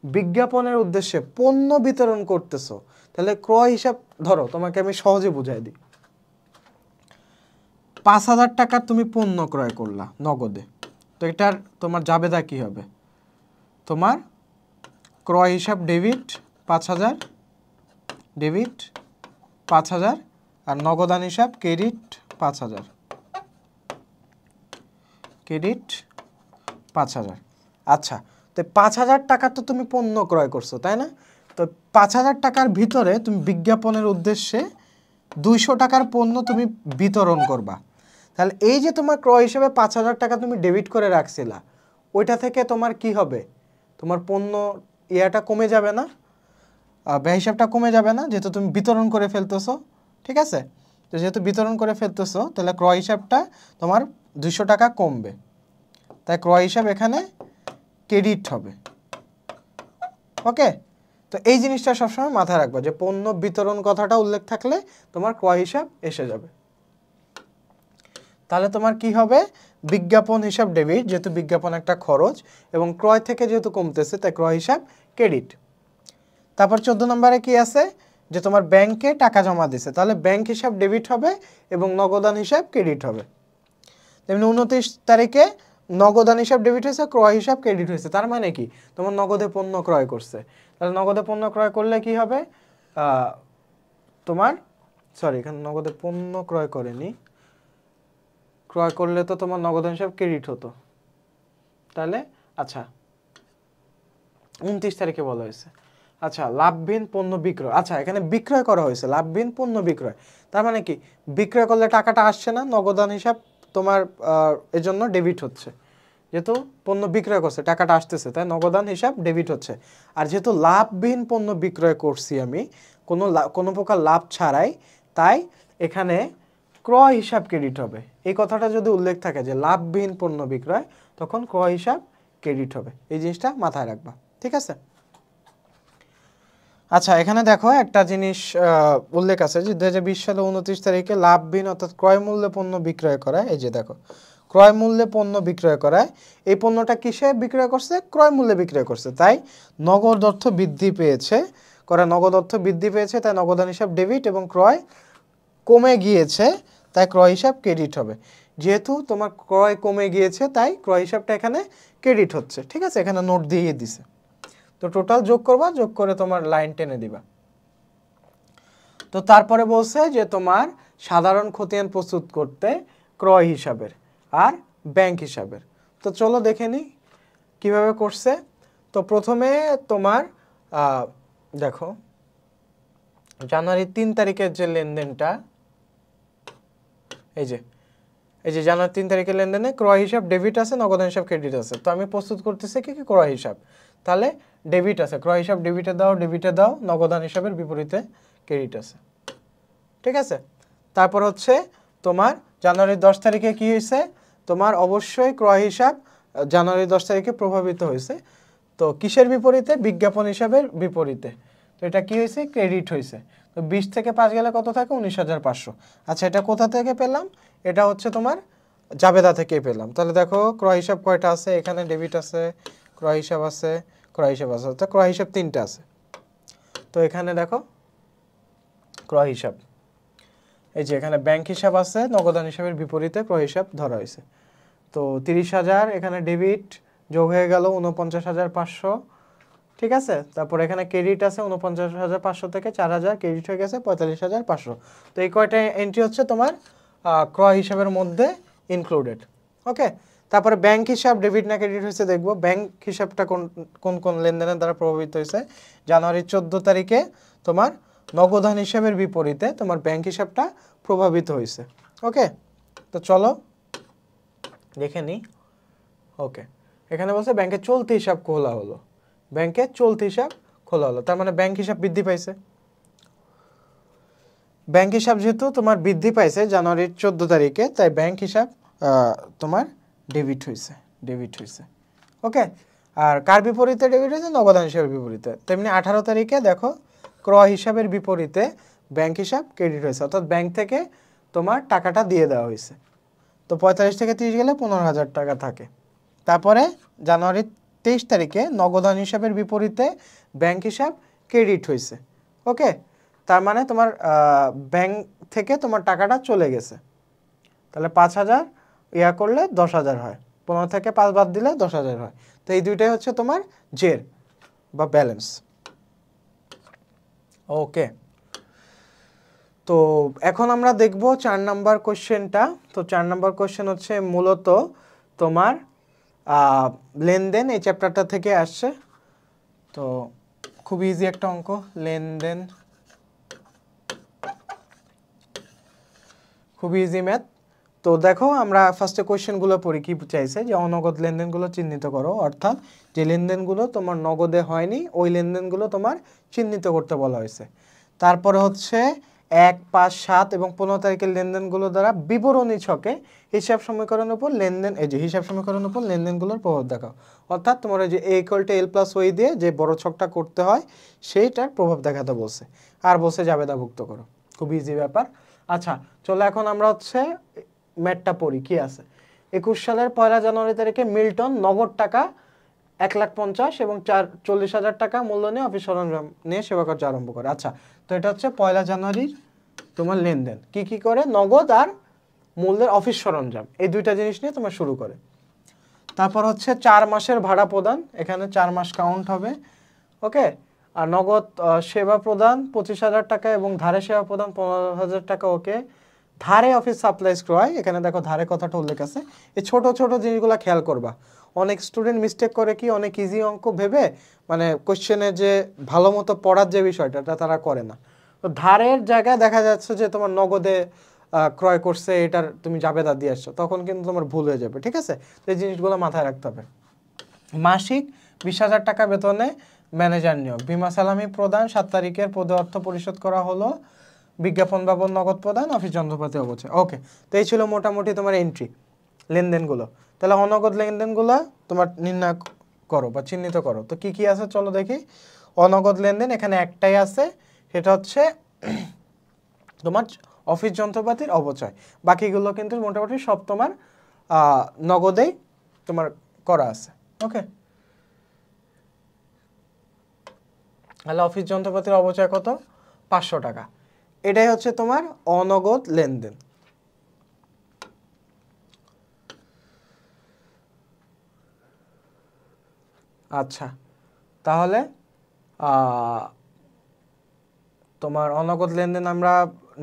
বিজ্ঞাপনের উদ্দেশ্যে পণ্য বিতরণ করতেছো, তাহলে ক্রয় হিসাব, ধরো তোমাকে আমি সহজে বুঝাই দিই, 5,000 টাকার তুমি পণ্য ক্রয় করলা নগদে, তো এটার তোমার জাবেদা কি হবে? তোমার ক্রয় হিসাব ডেবিট 5,000, ডেবিট 5,000, আর নগদান হিসাব ক্রেডিট 5,000, ক্রেডিট 5,000। আচ্ছা, তো 5,000 টাকার তো তুমি পণ্য ক্রয় করছো, তাই না? তো 5,000 টাকার ভিতরে তুমি বিজ্ঞাপনের উদ্দেশ্যে 200 টাকার পণ্য তুমি বিতরণ করবা। তাহলে এই যে তোমার ক্রয় হিসেবে 5,000 টাকা তুমি ডেবিট করে রাখছিলা, ওইটা থেকে তোমার কি হবে? তোমার পণ্য ইয়াটা কমে যাবে না? ব্যয় হিসাবটা কমে যাবে না, যেহেতু তুমি বিতরণ করে ফেলতেছো, ঠিক আছে? তো যেহেতু বিতরণ করে ফেলতেছো, তাহলে ক্রয় হিসাবটা তোমার 200 টাকা কমবে, তাই ক্রয় হিসাব এখানে ক্রেডিট হবে। ওকে, তো এই জিনিসটা সবসময় মাথায় রাখবা যে পণ্য বিতরণ কথাটা উল্লেখ থাকলে তোমার ক্রয় হিসাব এসে যাবে। তাহলে তোমার কি হবে? বিজ্ঞাপন হিসাব ডেবিট, যেহেতু বিজ্ঞাপন একটা খরচ, এবং ক্রয় থেকে যেহেতু কমতেছে তাই ক্রয় হিসাব ক্রেডিট। তারপর 14 নম্বরে কি আছে? যে তোমার ব্যাংকে টাকা জমা দিছে, তাহলে ব্যাংক হিসাব ডেবিট হবে এবং নগদান হিসাব ক্রেডিট হবে। তেমনি 29 তারিখে নগদান হিসাব ডেবিট হয়েছে, ক্রয় হিসাব ক্রেডিট হয়েছে। তার মানে কি? তোমার নগদে পণ্য ক্রয় করছে, তাহলে নগদে পণ্য ক্রয় করলে কি হবে? তোমার এখানে নগদে পণ্য ক্রয় করেনি, ক্রয় করলে তো তোমার নগদান হিসাব ক্রেডিট হতো। তাহলে আচ্ছা 29 তারিখে বলা হয়েছে, আচ্ছা লাভহীন পণ্য বিক্রয়, আচ্ছা এখানে বিক্রয় করা হয়েছে, লাভহীন পণ্য বিক্রয়, তার মানে কি? বিক্রয় করলে টাকাটা আসছে না, নগদান হিসাব তোমার এজন্য ডেবিট হচ্ছে। যেহেতু পণ্য বিক্রয় করছে টাকাটা আসতেছে, তাই নগদান হিসাব ডেবিট হচ্ছে। আর যেহেতু লাভহীন পণ্য বিক্রয় করছি আমি কোনো প্রকার লাভ ছাড়াই, তাই এখানে ক্রয় হিসাব ক্রেডিট হবে। এই কথাটা যদি উল্লেখ থাকে যে লাভহীন পণ্য বিক্রয়, তখন ক্রয় হিসাব ক্রেডিট হবে। এই জিনিসটা মাথায় রাখবা, ঠিক আছে? আচ্ছা, এখানে দেখো একটা জিনিস উল্লেখ আছে যে 2020 সালে 29 তারিখে লাভহীন অর্থাৎ ক্রয় মূল্যে পণ্য বিক্রয় করা। এই যে দেখো, ক্রয় মূল্যে পণ্য বিক্রয় করায়, এই পণ্যটা কিসে বিক্রয় করছে? ক্রয় মূল্যে বিক্রয় করছে, তাই নগদ অর্থ বৃদ্ধি পেয়েছে। নগদ অর্থ বৃদ্ধি পেয়েছে, তাই নগদান হিসাব ডেবিট, এবং ক্রয় কমে গিয়েছে তাই ক্রয় হিসাব ক্রেডিট হবে। যেহেতু তোমার ক্রয় কমে গিয়েছে তাই ক্রয় হিসাবটা এখানে ক্রেডিট হচ্ছে, ঠিক আছে? এখানে নোট দিয়ে দিছে। তো টোটাল যোগ করবা, যোগ করে তোমার লাইন টেনে দিবা। তো তারপরে বলছে যে তোমার সাধারণ খতিয়ান প্রস্তুত করতে ক্রয় হিসাবের আর ব্যাংক হিসাবের। তো চলো দেখে নিই কীভাবে করছে। তো প্রথমে তোমার দেখো জানুয়ারি 3 তারিখের যে লেনদেনটা, এই যে জানুয়ারি 3 তারিখের লেনদেনে ক্রয় হিসাব ডেবিট আছে, নগদান হিসাব ক্রেডিট আছে। তো আমি প্রস্তুত করতেছি কি ক্রয় হিসাব, তাহলে ডেবিট আছে, ক্রয় হিসাব ডেবিটে দাও, নগদান হিসাবের বিপরীতে ক্রেডিট আছে, ঠিক আছে? তারপর হচ্ছে তোমার জানুয়ারি 10 তারিখে কি হয়েছে? তোমার অবশ্যই ক্রয় হিসাব জানুয়ারি 10 তারিখে প্রভাবিত হয়েছে। তো কিসের বিপরীতে? বিজ্ঞাপন হিসাবের বিপরীতে। তো এটা কি হয়েছে? ক্রেডিট হয়েছে। তো 20 থেকে 5 গেলে কত থাকে? 19,500। আচ্ছা, এটা কোথা থেকে পেলাম? এটা হচ্ছে তোমার জাবেদা থেকে পেলাম। তাহলে দেখো ক্রয় হিসাব কয়টা আছে? এখানে ডেবিট আছে, ক্রয় হিসাব আছে, ক্রয় হিসাব আছে, তো ক্রয় হিসাব 3টা আছে। তো এখানে দেখো ক্রয় হিসাব, এই যে এখানে ব্যাংক হিসাব আছে, নগদান হিসাবের বিপরীতে ক্রয় হিসাব ধরা হয়েছে। তো 30,000 এখানে ডেবিট যোগ হয়ে গেল 49,500, ঠিক আছে? তারপর এখানে ক্রেডিট আছে 49,500 থেকে 4,000 ক্রেডিট হয়ে গেছে 45,500। তো এই কয়টা এন্ট্রি হচ্ছে তোমার ক্রয় হিসাবের মধ্যে ইনক্লুডেড। ওকে, তারপরে ব্যাংক হিসাব ডেবিট না ক্রেডিট হয়েছে দেখবো। ব্যাংক হিসাবটা কোন লেনদেনের দ্বারা প্রভাবিত হয়েছে? জানুয়ারি 14 তারিখে তোমার নগদান হিসাবের বিপরীতে তোমার ব্যাংক হিসাবটা প্রভাবিত হয়েছে। ওকে, তো চলো দেখে নিই। ওকে, এখানে বলছে ব্যাংকে চলতি হিসাব খোলা হলো, ব্যাংকে চলতি হিসাব খোলা হলো, তার মানে ব্যাংক হিসাব বৃদ্ধি পাইছে। ব্যাংক হিসাব যেহেতু তোমার বৃদ্ধি পাইছে জানুয়ারির 14 তারিখে, তাই ব্যাংক হিসাব তোমার ডেবিট হয়েছে। ওকে, আর কার বিপরীতে ডেবিট হয়েছে? নগদান হিসাবের বিপরীতে। তেমনি 18 তারিখে দেখো ক্রয় হিসাবের বিপরীতে ব্যাংক হিসাব ক্রেডিট হয়েছে, অর্থাৎ ব্যাংক থেকে তোমার টাকাটা দিয়ে দেওয়া হয়েছে। তো 45 থেকে 30 গেলে 15,000 টাকা থাকে। তারপরে জানুয়ারির 23 তারিখে নগদান হিসাবের বিপরীতে ব্যাংক হিসাব ক্রেডিট হয়েছে। ওকে, তার মানে তোমার ব্যাংক থেকে তোমার টাকাটা চলে গেছে। তাহলে 5,000 ইয়া করলে 10,000 হয়, 15 থেকে 5 বাদ দিলে 10,000 হয়। তো এই দুইটাই হচ্ছে তোমার জের বা ব্যালেন্স। ওকে, তো এখন আমরা দেখব 4 নাম্বার কোশ্চেনটা। তো 4 নাম্বার কোশ্চেন হচ্ছে মূলত তোমার লেনদেন, এই চ্যাপ্টারটা থেকে আসছে। তো খুব ইজি একটা অঙ্ক, লেনদেন, খুব ইজি ম্যাথ। তো দেখো আমরা ফার্স্টে কোশ্চেনগুলো পড়ি, কি চাইছে যে অনগদ লেনদেনগুলো চিহ্নিত করো, অর্থাৎ যে লেনদেনগুলো তোমার নগদে হয়নি ওই লেনদেনগুলো তোমার চিহ্নিত করতে বলা হয়েছে। তারপরে হচ্ছে 1, 5, 7 এবং 15 তারিখের লেনদেনগুলো দ্বারা বিবরণী ছকে হিসাব সমীকরণের উপর লেনদেন, এই যে হিসাব সমীকরণের উপর লেনদেনগুলোর প্রভাব দেখাও। অর্থাৎ তোমার এই যে a = l + y দিয়ে যে বড় ছকটা করতে হয় সেইটার প্রভাব দেখাতে বলছে, আর বলছে জাবেদাভুক্ত করো। খুব ইজি ব্যাপার। আচ্ছা চলো এখন আমরা হচ্ছে ম্যাথটা পড়ি, কি আছে। 21 সালের 1 জানুয়ারি তারিখে মিল্টন নগদ টাকা 1,50,000 এবং 40,000 টাকা মূল্য নিয়ে অফিস সরঞ্জাম নিয়ে সেবা কার্য আরম্ভ করে। আচ্ছা, তো এটা হচ্ছে 1 জানুয়ারির তোমার লেনদেন, কি কি করে? নগদ আর মূল্যের অফিস সরঞ্জাম, এই দুইটা জিনিস নিয়ে তোমার শুরু করে। তারপর হচ্ছে 4 মাসের ভাড়া প্রদান, এখানে 4 মাস কাউন্ট হবে। ওকে, আর নগদ সেবা প্রদান 25,000 টাকা এবং ধারে সেবা প্রদান 15,000 টাকা। ওকে, ধারে অফিস সাপ্লাইজ ক্রয়, এখানে দেখো ধারে কথাটা উল্লেখ আছে। এই ছোট ছোট জিনিসগুলো খেয়াল করবা। অনেক স্টুডেন্ট মিস্টেক করে কি, অনেক ইজি অঙ্ক ভেবে মানে কোশ্চেনে যে ভালো মতো পড়ার যে বিষয়টা তারা করে না। তো ধারের জায়গায় দেখা যাচ্ছে যে তোমার নগদে ক্রয় করছে, এটার তুমি জাবেদা দিয়ে আসছো, তখন কিন্তু তোমার ভুল হয়ে যাবে। ঠিক আছে, তো এই জিনিসগুলো মাথায় রাখতে হবে। মাসিক 20,000 টাকা বেতনে ম্যানেজার নিয়োগ, বিমা সালামি প্রদান, 7 তারিখের পদে অর্থ পরিশোধ করা হলো, বিজ্ঞাপন বাবদ নগদ প্রদান, অফিস যন্ত্রপাতি অবচয়। ওকে, তো এই ছিল মোটামুটি তোমার এন্ট্রি লেনদেনগুলো। তাহলে অনগদ লেনদেনগুলো তোমার নির্ণয় করো বা চিহ্নিত করো। তো কি কি আছে চলো দেখি। অনগদ লেনদেন এখানে একটাই আছে, সেটা হচ্ছে তোমার অফিস যন্ত্রপাতির অবচয়। বাকিগুলো কিন্তু মোটামুটি সব তোমার নগদেই তোমার করা আছে। ওকে, তাহলে অফিস যন্ত্রপাতির অবচয় কত? 500 টাকা। এটাই হচ্ছে তোমার অনগদ লেনদেন। আচ্ছা, তাহলে তোমার অনগদ লেনদেন আমরা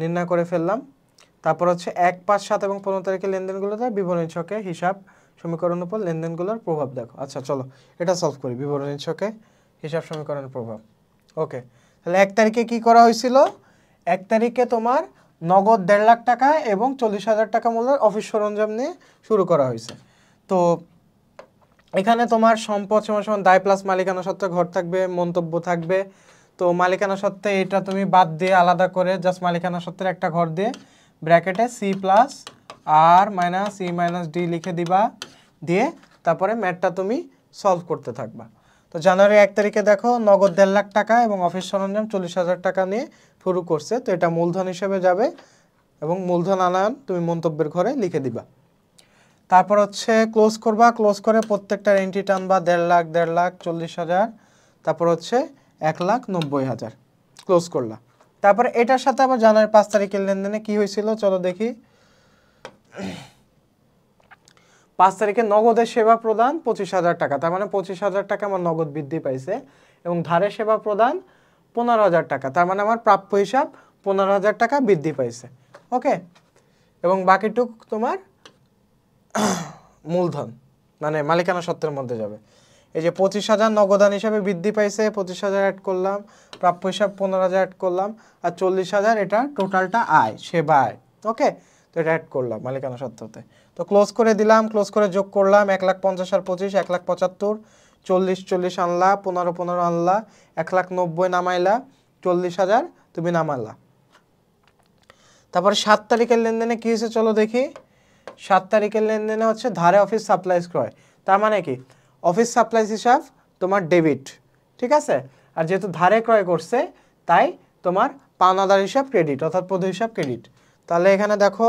নির্ণয় করে ফেললাম। তারপর হচ্ছে 1, 5, 7 এবং 15 তারিখের লেনদেনগুলোতে বিবরণী ছকে হিসাব সমীকরণের উপর লেনদেনগুলোর প্রভাব দেখো। আচ্ছা চলো এটা সলভ করি, বিবরণী ছকে হিসাব সমীকরণের প্রভাব। ওকে, তাহলে 1 তারিখে কি করা হয়েছিল? 1 তারিখে তোমার নগদ 1.5 লাখ টাকা এবং 40,000 টাকা মূল্যের অফিস সরঞ্জাম নিয়ে শুরু করা হয়েছে। তো এখানে তোমার সম্পদ সমান দায় প্লাস মালিকানা সত্ত্বে ঘর থাকবে, মন্তব্য থাকবে। তো মালিকানা সত্ত্বে এটা তুমি বাদ দিয়ে আলাদা করে জাস্ট মালিকানা সত্ত্বের একটা ঘর দিয়ে ব্র্যাকেটে C+R-E-D লিখে দিবা, দিয়ে তারপরে ম্যাথটা তুমি সলভ করতে থাকবা। তো জানুয়ারি 1 তারিখে দেখো নগদ 1.5 লাখ টাকা এবং অফিস সরঞ্জাম 40,000 টাকা নিয়ে শুরু করছে। তো এটা মূলধন হিসেবে যাবে এবং মূলধন আনয়ন তুমি মন্তব্যের ঘরে লিখে দিবা। তারপর হচ্ছে ক্লোজ করবা, ক্লোজ করে প্রত্যেকটার এন্ট্রি টানবা 1.5 লাখ, 1.5 লাখ, 40,000, তারপর হচ্ছে 1,90,000 ক্লোজ করলা। তারপরে এটার সাথে আবার জানুয়ারি 5 তারিখের লেনদেনে কি হয়েছিল চলো দেখি। 5 তারিখে নগদের সেবা প্রদান 25,000 টাকা, তার মানে 25,000 টাকা আমার নগদ বৃদ্ধি পাইছে, এবং ধারে সেবা প্রদান 15,000 টাকা, তার মানে আমার প্রাপ্য হিসাব 15,000 টাকা বৃদ্ধি পাইছে। ওকে, এবং বাকিটুক তোমার মূলধন মানে মালিকানা সত্ত্বের মধ্যে যাবে। এই যে 25,000 নগদান হিসাবে বৃদ্ধি পাইছে, 25,000 অ্যাড করলাম, প্রাপ্য হিসাব 15,000 অ্যাড করলাম, আর 40,000 এটা টোটালটা আয়, সেবা আয়। ওকে, তো এটা অ্যাড করলাম মালিকানা সত্ত্বতে। তো ক্লোজ করে দিলাম, ক্লোজ করে যোগ করলাম 1,50,000 আর 25, 1,75,000, 40 আনলা, 15 আনলা, 1,90,000 নামাইলা, 40,000 তুমি নামাইলা। তারপরে 7 তারিখের লেনদেনে কি হয়েছে চলো দেখি। 7 তারিখের লেনদেনে হচ্ছে ধারে অফিস সাপ্লাইজ ক্রয়, তার মানে কি অফিস সাপ্লাইজ হিসাব তোমার ডেবিট, ঠিক আছে। আর যেহেতু ধারে ক্রয় করছে তাই তোমার পাওনাদার হিসাব ক্রেডিট, অর্থাৎ প্রদেয় হিসাব ক্রেডিট। তাহলে এখানে দেখো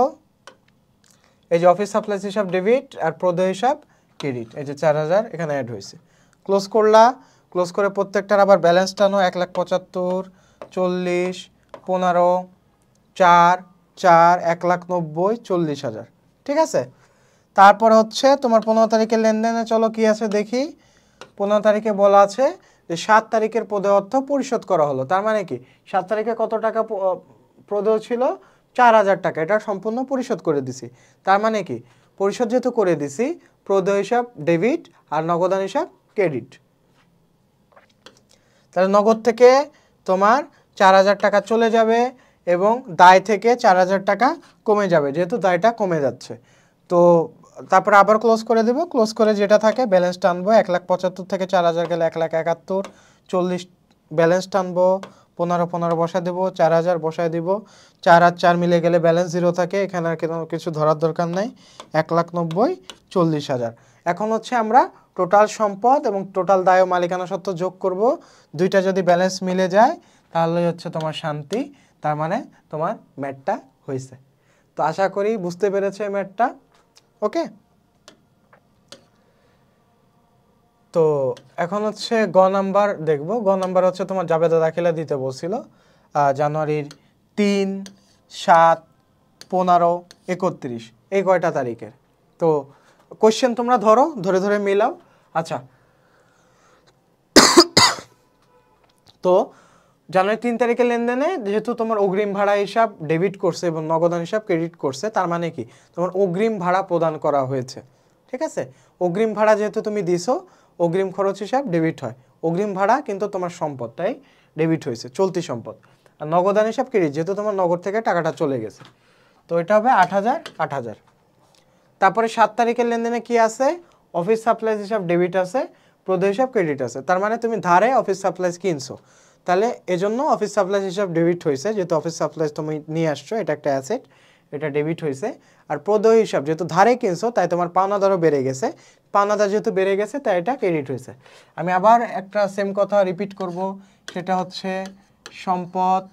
এই যে অফিস সাপ্লাইজ হিসাব ডেবিট আর প্রদেয় হিসাব ক্রেডিট, এই যে 4000 এখানে অ্যাড হয়েছে। ক্লোজ করলা, ক্লোজ করে প্রত্যেকটার আবার ব্যালেন্স টানো। 1,75,000, 40, 15, 4, 4, 1,90,000, 40,000, ঠিক আছে। তারপরে হচ্ছে তোমার 15 তারিখের লেনদেনে চলো কি আছে দেখি। 15 তারিখে বলা আছে যে 7 তারিখের প্রদেয় অর্থ পরিশোধ করা হলো, তার মানে কি 7 তারিখে কত টাকা প্রদেয় ছিল, 4,000 টাকা, এটা সম্পূর্ণ পরিশোধ করে দিছি। তার মানে কি পরিশোধ যেহেতু করে দিছি, প্রদেয় হিসাব ডেবিট আর নগদান হিসাব ক্রেডিট। তাহলে নগদ থেকে তোমার 4,000 টাকা চলে যাবে এবং দায় থেকে 4,000 টাকা কমে যাবে, যেহেতু দায়টা কমে যাচ্ছে। তো তারপরে আবার ক্লোজ করে দেব, ক্লোজ করে যেটা থাকে ব্যালেন্স টানবো। 1,75,000 থেকে 4,000 গেলে 1,71,000, 40 ব্যালেন্স টানবো, 15 বসায় দেবো, 4,000 বসায় দিব, 4 আর 4 মিলে গেলে ব্যালেন্স 0 থাকে, এখানে আর কিছু ধরার দরকার নাই। 1,90,000, 40,000। এখন হচ্ছে আমরা টোটাল সম্পদ এবং টোটাল দায় ও মালিকানা সত্ত্ব যোগ করব। দুইটা যদি ব্যালেন্স মিলে যায় তাহলে হচ্ছে তোমার শান্তি, তার মানে তোমার ম্যাথটা হয়েছে। তো আশা করি বুঝতে পেরেছো এই ম্যাথটা, ওকে। তো এখন হচ্ছে গ নাম্বার দেখব। গ নাম্বার হচ্ছে তোমার জাবেদা দাখিলা দিতে বলছিল জানুয়ারির 3, 7, 15, 31 এই কয়টা তারিখের। তো কোশ্চেন তোমরা ধরে ধরে মিলাও। আচ্ছা, তো জানুয়ারি 3 তারিখের লেনদেনে যেহেতু তোমার অগ্রিম ভাড়া হিসাব ডেবিট করছে এবং নগদান হিসাব ক্রেডিট করছে, তার মানে কি তোমার অগ্রিম ভাড়া প্রদান করা হয়েছে, ঠিক আছে। অগ্রিম ভাড়া যেহেতু তুমি দিছো, অগ্রিম খরচ হিসাব ডেবিট হয়। অগ্রিম ভাড়া কিন্তু তোমার সম্পদ, তাই ডেবিট হয়েছে, চলতি সম্পদ। আর নগদান হিসাব ক্রেডিট, যেহেতু তোমার নগদ থেকে টাকাটা চলে গেছে, তো এটা হবে 8,000, 8,000। তারপরে 7 তারিখের লেনদেনে কি আছে, অফিস সাপ্লাইজ হিসাব ডেবিট আছে, প্রদেয় হিসাব ক্রেডিট আছে। তার মানে তুমি ধারে অফিস সাপ্লাইজ কিনছো, তাহলে এজন্য অফিস সাপ্লাইজ হিসাব ডেবিট হয়েছে, যেহেতু অফিস সাপ্লাইজ তুমি নিয়ে আসছো, এটা একটা অ্যাসেট, এটা ডেবিট হয়েছে। আর প্রদেয় হিসাব যেহেতু ধারে কিনছো তাই তোমার পাওনাদারও বেড়ে গেছে, পাওনাদার যেহেতু বেড়ে গেছে তাই এটা ক্রেডিট হয়েছে। আমি আবার একটা সেম কথা রিপিট করব, সেটা হচ্ছে সম্পদ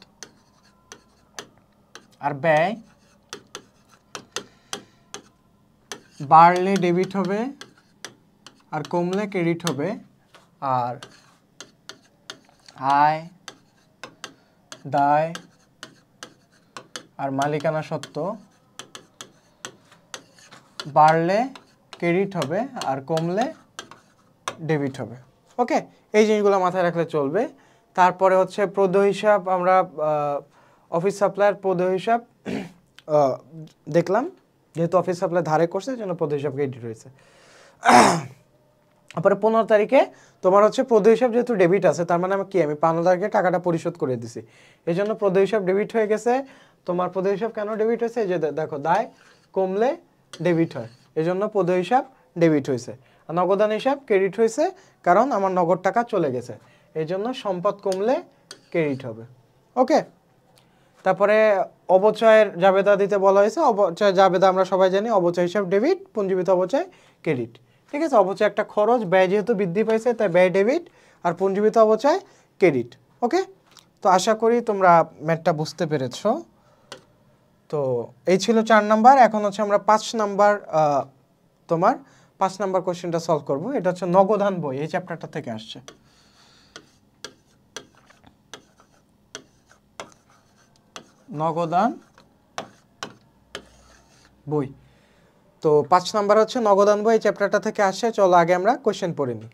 আর ব্যয় বাড়লে ডেবিট হবে আর কমলে ক্রেডিট হবে। আর আয়, দায় আর মালিকানা সত্ত্ব বাড়লে ক্রেডিট হবে আর কমলে ডেবিট হবে, ওকে। এই জিনিসগুলো মাথায় রাখলে চলবে। তারপরে হচ্ছে প্রদেয় হিসাব, আমরা অফিস সাপ্লাইয়ের প্রদেয় হিসাব দেখলাম, যেহেতু অফিস সাপ্লাই ধারে করছে জন্য প্রদেয় হিসাব ক্রেডিট হয়েছে। তারপরে 15 তারিখে তোমার হচ্ছে প্রদেয় হিসাব যেহেতু ডেবিট আছে, তার মানে আমি পাওনাদারকে টাকাটা পরিশোধ করে দিছি, এই জন্য প্রদেয় হিসাব ডেবিট হয়ে গেছে। তোমার প্রদেয় হিসাব কেন ডেবিট হয়েছে, এই যে দেখো দায় কমলে ডেবিট হয়, এই জন্য প্রদেয় হিসাব ডেবিট হয়েছে। আর নগদান হিসাব ক্রেডিট হয়েছে, কারণ আমার নগদ টাকা চলে গেছে, এই জন্য সম্পদ কমলে ক্রেডিট হবে, ওকে। তারপরে অবচয়ের জাবেদা দিতে বলা হয়েছে। অবচয় জাবেদা আমরা সবাই জানি, অবচয় হিসাব ডেবিট, পুঞ্জীবিত অবচয় ক্রেডিট, ঠিক আছে। অবচয় একটা খরচ, ব্যয় যেহেতু বৃদ্ধি পাইছে তাই ব্যয় ডেবিট আর পুঞ্জীবিত অবচয় ক্রেডিট, ওকে। তো আশা করি তোমরা ম্যাথটা বুঝতে পেরেছো। তো এই ছিল 4 নাম্বার। এখন হচ্ছে আমরা 5 নাম্বার তোমার 5 নাম্বার কোশ্চেনটা সলভ করব। এটা হচ্ছে নগদান বই, এই চ্যাপ্টারটা থেকে আসছে। নগদান বই, তো 5 নাম্বার হচ্ছে নগদান বই, এই চ্যাপ্টারটা থেকে আসে। চলো আগে আমরা কোশ্চেন পড়ে নিই।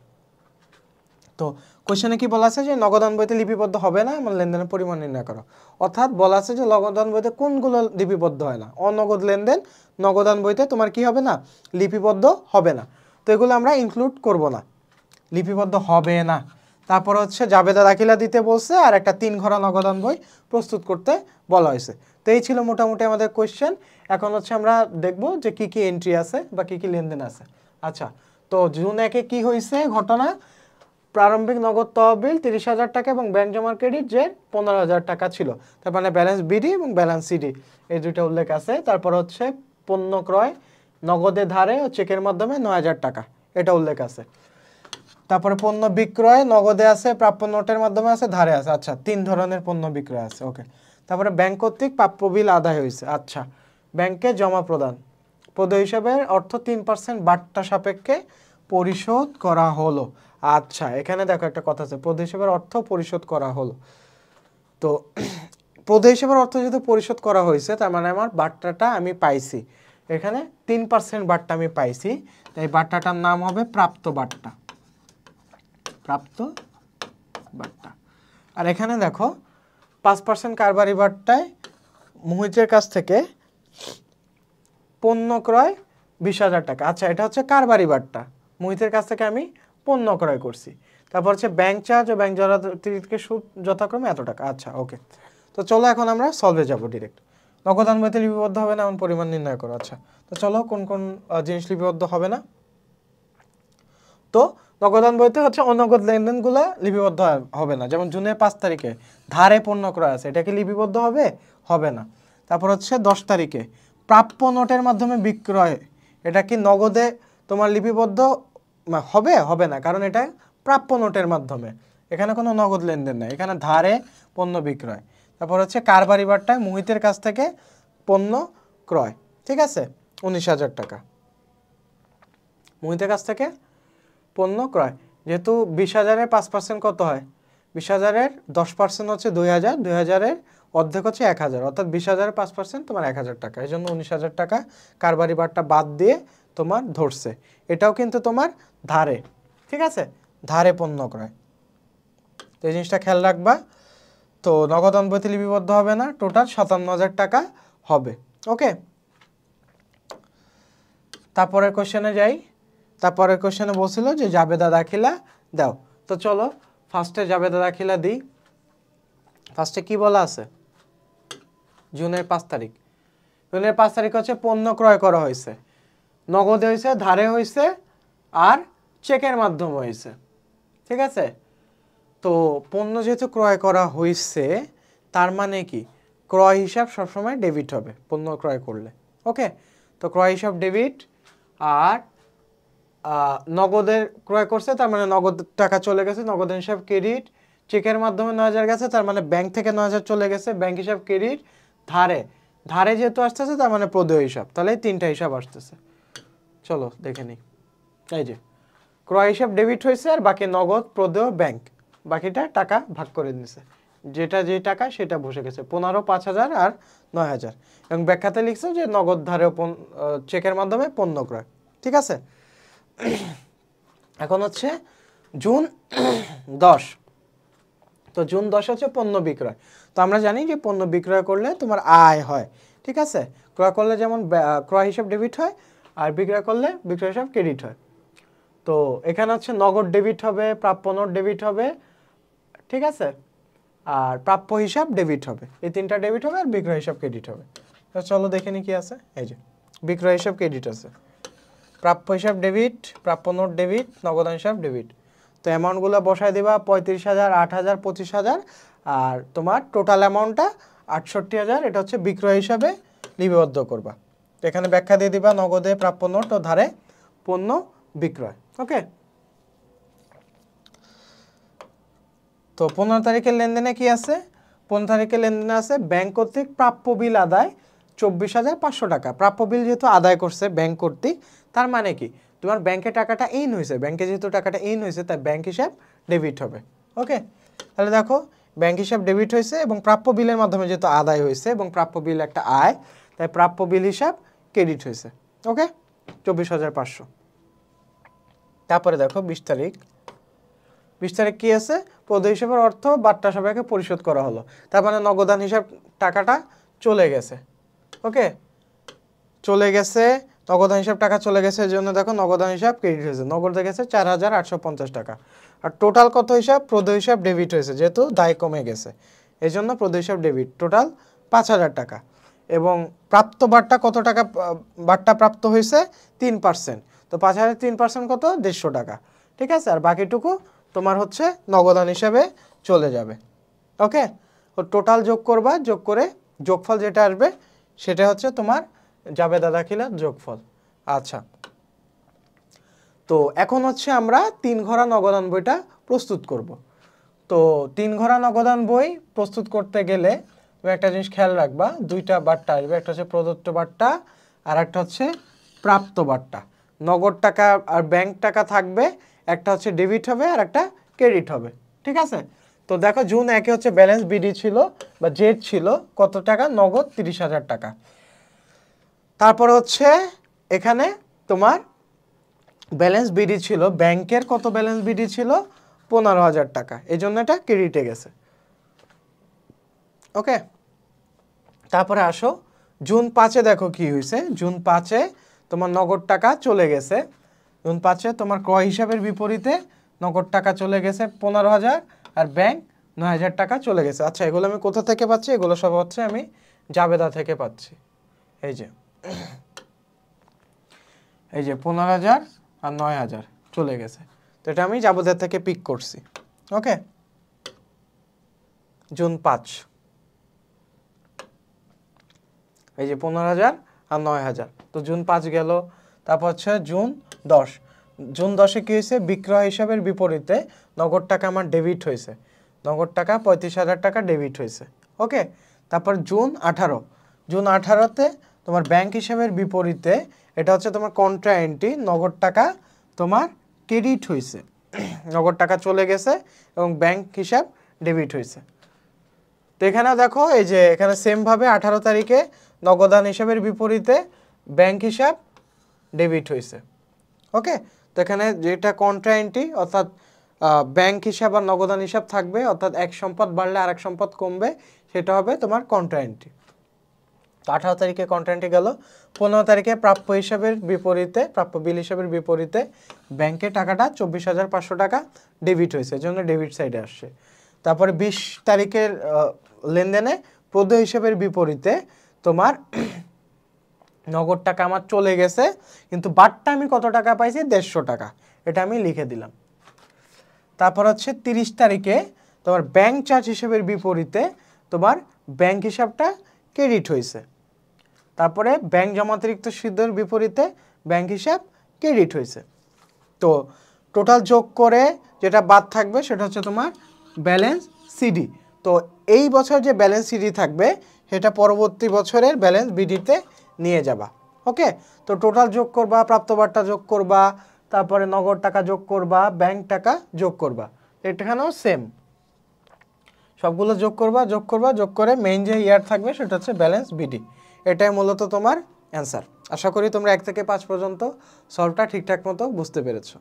তো কোশ্চেনে কি বলা আছে যে নগদান বইতে লিপিবদ্ধ হবে না এমন লেনদেনের পরিমাণ নির্ণয় করো। অর্থাৎ বলা আছে যে নগদান বইতে কোনগুলো লিপিবদ্ধ হয় না, অনগদ লেনদেন নগদান বইতে তোমার কি হবে না, লিপিবদ্ধ হবে না। তো এগুলো আমরা ইনক্লুড করব না, লিপিবদ্ধ হবে না। তারপর হচ্ছে জাবেদা দাখিলা দিতে বলছে আর একটা 3 ঘরা নগদান বই প্রস্তুত করতে বলা হয়েছে। তো এই ছিল মোটামুটি আমাদের কোশ্চেন। এখন হচ্ছে আমরা দেখব যে কি কি এন্ট্রি আছে বা কি কি লেনদেন আছে। আচ্ছা, তো জুন 1-এ কি হয়েছে ঘটনা, প্রারম্ভিক নগদ তহবিল 30,000 টাকা এবং ব্যাংক জমার ক্রেডিট যে 15,000 টাকা ছিল। তার মানে ব্যালেন্স বিডি এবং ব্যালেন্স সিডি এই দুইটা উল্লেখ আছে। তারপর হচ্ছে পণ্য ক্রয় নগদে ধারে ও চেকের মাধ্যমে 9,000 টাকা, এটা উল্লেখ আছে। তারপরে পণ্য বিক্রয় নগদে আছে, প্রাপ্য নোটের মাধ্যমে আছে, ধারে আছে। আচ্ছা, 3 ধরনের পণ্য বিক্রয় আছে। ওকে, তারপরে ব্যাংক কর্তৃক প্রাপ্য বিল আদায় হয়েছে। আচ্ছা, ব্যাংকে জমা প্রদান প্রদেয় হিসাবের অর্থ 3% বাট্টা সাপেক্ষে পরিশোধ করা হলো। আচ্ছা, এখানে দেখো একটা কথা আছে, প্রদেয় হিসাবের অর্থ পরিশোধ করা হলো। তো প্রদেয় হিসাবের অর্থ যেহেতু পরিশোধ করা হয়েছে, তার মানে আমার বাট্টাটা আমি পাইছি, এখানে 3% বাট্টা আমি পাইছি, তাই বাট্টাটার নাম হবে প্রাপ্ত বাট্টা। প্রাপ্ত বাট্টা। আর এখানে দেখো 5% কারবারি বাট্টায় মোহিতের কাছ থেকে পণ্য ক্রয় 20,000 টাকা। আচ্ছা, এটা হচ্ছে কারবারি বাট্টা, মোহিতের কাছ থেকে আমি পণ্য ক্রয় করছি। তারপর হচ্ছে ব্যাংক চার্জ ও ব্যাংক জমাতিকে সুদ যথাক্রমে এত টাকা। আচ্ছা, ওকে, তো চলো এখন আমরা সলভে যাব ডিরেক্ট। নগদান বইতে লিপিবদ্ধ হবে না এমন পরিমাণ নির্ণয় করো। আচ্ছা, তো চলো কোন কোন জিনিস লিপিবদ্ধ হবে না। তো নগদান বইতে হচ্ছে অনগদ লেনদেনগুলো লিপিবদ্ধ হবে না। যেমন জুনের 5 তারিখে ধারে পণ্য ক্রয় আছে, এটা কি লিপিবদ্ধ হবে? হবে না। তারপর হচ্ছে 10 তারিখে প্রাপ্য নোটের মাধ্যমে বিক্রয়, এটা কি নগদে তোমার লিপিবদ্ধ হবে? হবে না, কারণ এটা প্রাপ্য নোটের মাধ্যমে, এখানে কোনো নগদ লেনদেন নেই, এখানে ধারে পণ্য বিক্রয়। তারপর হচ্ছে কারবারি বাট্টায় মোহিতের কাছ থেকে পণ্য ক্রয়, ঠিক আছে, 19,000 টাকা মোহিতের কাছ থেকে পণ্য ক্রয়। যেহেতু 20,000-এর 5% কত হয়? 20,000-এর 10% হচ্ছে 2,000, 2,000-এর অর্ধেক হচ্ছে 1,000, অর্থাৎ 20,000-এর 5% তোমার 1,000 টাকা। এই জন্য 19,000 টাকা কারবারি বাট্টা বাদ দিয়ে তোমার ধরছে। এটাও কিন্তু তোমার ধারে, ঠিক আছে, ধারে পণ্য ক্রয়। তো এই জিনিসটা খেয়াল রাখবা। তো নগদান বইতে লিপিবদ্ধ হবে না, টোটাল 57,000 টাকা হবে। ওকে, তারপরের কোশ্চেনে যাই। তারপরের কোশ্চেনে বলছিল যে জাবেদা দাখিলা দাও। তো চলো ফার্স্টে জাবেদা দাখিলা দিই। ফার্স্টে কি বলা আছে? জুনের 5 তারিখ। জুনের 5 তারিখ হচ্ছে পণ্য ক্রয় করা হয়েছে, নগদে হয়েছে, ধারে হয়েছে, আর চেকের মাধ্যমে হয়েছে, ঠিক আছে। তো পণ্য যেহেতু ক্রয় করা হয়েছে, তার মানে কি ক্রয় হিসাব সবসময় ডেবিট হবে পণ্য ক্রয় করলে। ওকে, তো ক্রয় হিসাব ডেবিট, আর নগদের ক্রয় করছে তার মানে নগদ টাকা চলে গেছে, নগদ হিসাব ক্রেডিট। চেকের মাধ্যমে 9,000 গেছে, তার মানে ব্যাংক থেকে 9,000 চলে গেছে, ব্যাংক হিসাব ক্রেডিট। ধারে, ধারে যেহেতু আসতেছে তার মানে প্রদেয় হিসাব, তাহলে 3টা হিসাব আসতেছে। চলো দেখে নিই। এই যে ক্রয় হিসাব ডেবিট হয়েছে, আর বাকি নগদ, প্রদেয়, ব্যাংক, বাকিটা টাকা ভাগ করে দিয়েছে, যেটা যে টাকা সেটা বসে গেছে, 15, 5,000 আর 9,000। এবং ব্যাখ্যাতে লিখছে যে নগদ ধারে চেকের মাধ্যমে পণ্য ক্রয়, ঠিক আছে। এখন হচ্ছে জুন 10। তো জুন 10 হচ্ছে পণ্য বিক্রয়। তো আমরা জানি যে পণ্য বিক্রয় করলে তোমার আয় হয়, ঠিক আছে। ক্রয় করলে যেমন ক্রয় হিসাব ডেবিট হয়, আর বিক্রয় করলে বিক্রয় হিসাব ক্রেডিট হয়। তো এখানে হচ্ছে নগদ ডেবিট হবে, প্রাপ্য নোট ডেবিট হবে, ঠিক আছে, আর প্রাপ্য হিসাব ডেবিট হবে, এই 3টা ডেবিট হবে, আর বিক্রয় হিসাব ক্রেডিট হবে। তো চলো দেখে নি কি আছে। এই যে বিক্রয় হিসাব ক্রেডিট আছে, প্রাপ্য হিসাব ডেবিট, প্রাপ্য নোট ডেবিট, নগদান হিসাব ডেবিট। তো অ্যামাউন্টগুলো বসায় দিবা 35,000, 8,000, 25,000, আর তোমার টোটাল অ্যামাউন্টটা 68,000, এটা হচ্ছে বিক্রয় হিসাবে লিপিবদ্ধ করবা। তো এখানে ব্যাখ্যা দিয়ে দিবা নগদে প্রাপ্য নোট ও ধারে পণ্য বিক্রয়। ওকে, তো 15 তারিখের লেনদেনে কি আছে? 15 তারিখের লেনদেনে আছে ব্যাংক কর্তৃক প্রাপ্য বিল আদায় 24,500 টাকা। প্রাপ্য বিল যেহেতু আদায় করছে ব্যাংক কর্তৃক, তার মানে কি তোমার ব্যাংকে টাকাটা ইন হয়েছে, ব্যাংকে যেহেতু টাকাটা ইন হয়েছে তাই ব্যাংক হিসাব ডেবিট হবে। ওকে, তাহলে দেখো ব্যাংক হিসাব ডেবিট হয়েছে এবং প্রাপ্য বিলের মাধ্যমে যেহেতু আদায় হয়েছে এবং প্রাপ্য বিল একটা আয়, তাই প্রাপ্য বিল হিসাব ক্রেডিট হয়েছে। ওকে, 24,500। তারপরে দেখো 20 তারিখ। 20 তারিখ কি আছে? প্রদেয় হিসাবের অর্থ বাট্টা সাপেক্ষে পরিশোধ করা হলো, তার মানে নগদান হিসাব টাকাটা চলে গেছে। ওকে, চলে গেছে, নগদান হিসাব টাকা চলে গেছে, এই জন্য দেখো নগদান হিসাব ক্রেডিট হয়েছে, নগদে গেছে 4,850 টাকা। আর টোটাল কত হিসাব? প্রদেয় হিসাব ডেবিট হয়েছে, যেহেতু দায় কমে গেছে এই জন্য প্রদেয় হিসাব ডেবিট, টোটাল 5,000 টাকা। এবং প্রাপ্ত বাট্টা কত টাকা বাট্টা প্রাপ্ত হয়েছে? 3%। তো 5,000 3% কত? 150 টাকা, ঠিক আছে। আর বাকিটুকু তোমার হচ্ছে নগদান হিসাবে চলে যাবে। ওকে, তো টোটাল যোগ করবা, যোগ করে যোগফল যেটা আসবে সেটা হচ্ছে তোমার জাবেদা দাখিলার যোগফল। আচ্ছা, তো এখন হচ্ছে আমরা 3 ঘরা নগদান বইটা প্রস্তুত করব। তো 3 ঘরা নগদান বই প্রস্তুত করতে গেলে তুমি একটা জিনিস খেয়াল রাখবা, দুইটা বার্তা আসবে, একটা হচ্ছে প্রদত্ত বার্তা আর একটা হচ্ছে প্রাপ্ত বার্তা। নগদ টাকা আর ব্যাংক টাকা থাকবে, একটা হচ্ছে ডেবিট হবে আর একটা ক্রেডিট হবে। ঠিক আছে, তো দেখো জুন 1-এ হচ্ছে ব্যালেন্স বিডি ছিল বা জেড ছিল কত টাকা, নগদ 30,000 টাকা। তারপর হচ্ছে এখানে তোমার ব্যালেন্স বিডি ছিল, ব্যাংকের কত ব্যালেন্স বিডি ছিল 15,000 টাকা, এই জন্য এটা ক্রেডিটে গেছে। ওকে, তারপরে আসো জুন 5-এ দেখো কি হয়েছে। জুন 5-এ তোমার নগদ টাকা চলে গেছে। জুন 5-এ তোমার ক্রয় হিসাবের বিপরীতে নগদ টাকা চলে গেছে 15,000 আর ব্যাংক 9,000 টাকা চলে গেছে। আচ্ছা, এগুলো আমি কোথা থেকে পাচ্ছি? এগুলো সব হচ্ছে আমি জাবেদা থেকে পাচ্ছি। এই যে 15,000 আর 9,000 চলে গেছে, তো এটা আমি জাবেদা থেকে পিক করছি। ওকে, জুন 5 এই যে 15,000 আর 9,000, তো জুন 5 গেল। তারপর হচ্ছে জুন 10। জুন 10-এ কি হয়েছে? বিক্রয় হিসাবের বিপরীতে নগদ টাকা আমার ডেবিট হয়েছে, নগদ টাকা 35,000 টাকা ডেবিট হয়েছে। ওকে, তারপর জুন 18। জুন 18-তে তোমার ব্যাংক হিসাবের বিপরীতে এটা হচ্ছে তোমার কন্ট্রা এন্ট্রি, নগদ টাকা তোমার ক্রেডিট হয়েছে, নগদ টাকা চলে গেছে এবং ব্যাংক হিসাব ডেবিট হয়েছে। তো এখানে দেখো এই যে এখানে সেমভাবে 18 তারিখে নগদান হিসাবের বিপরীতে ব্যাংক হিসাব ডেবিট হয়েছে। ওকে, তো এখানে যেটা কন্ট্রা এন্ট্রি অর্থাৎ ব্যাংক হিসাব আর নগদান হিসাব থাকবে, অর্থাৎ এক সম্পদ বাড়লে আরেক সম্পদ কমবে, সেটা হবে তোমার কন্ট্রা এন্ট্রি। তো 18 তারিখে কন্ট্রা এন্ট্রি গেল। 15 তারিখে প্রাপ্য হিসাবের বিপরীতে, প্রাপ্য বিল হিসাবের বিপরীতে ব্যাংকে টাকাটা 24,500 টাকা ডেবিট হয়েছে, এই জন্য ডেবিট সাইডে আসছে। তারপরে 20 তারিখের লেনদেনে প্রদেয় হিসাবের বিপরীতে তোমার নগদ টাকা আমার চলে গেছে, কিন্তু বাটটা আমি কত টাকা পাইছি? 150 টাকা, এটা আমি লিখে দিলাম। তারপর হচ্ছে 30 তারিখে তোমার ব্যাংক চার্জ হিসাবের বিপরীতে তোমার ব্যাংক হিসাবটা ক্রেডিট হয়েছে। তারপরে ব্যাংক জমাতিরিক্ত সুদের বিপরীতে ব্যাংক হিসাব ক্রেডিট হয়েছে। তো টোটাল যোগ করে যেটা বাদ থাকবে সেটা হচ্ছে তোমার ব্যালেন্স সিডি। তো এই বছর যে ব্যালেন্স সিডি থাকবে সেটা পরবর্তী বছরের ব্যালেন্স বিডিতে নিয়ে যাবা। ওকে, তো টোটাল যোগ করবা, প্রাপ্তবার্তা যোগ করবা, তারপরে নগদ টাকা যোগ করবা, ব্যাংক টাকা যোগ করবা, এখানেও সেম সবগুলো যোগ করবা, যোগ করবা, যোগ করে মেইন যে ইয়ার থাকবে সেটা হচ্ছে ব্যালেন্স বিডি। এটাই মূলত তোমার অ্যান্সার। আশা করি তোমরা 1 থেকে 5 পর্যন্ত সলভটা ঠিকঠাক মতো বুঝতে পেরেছো।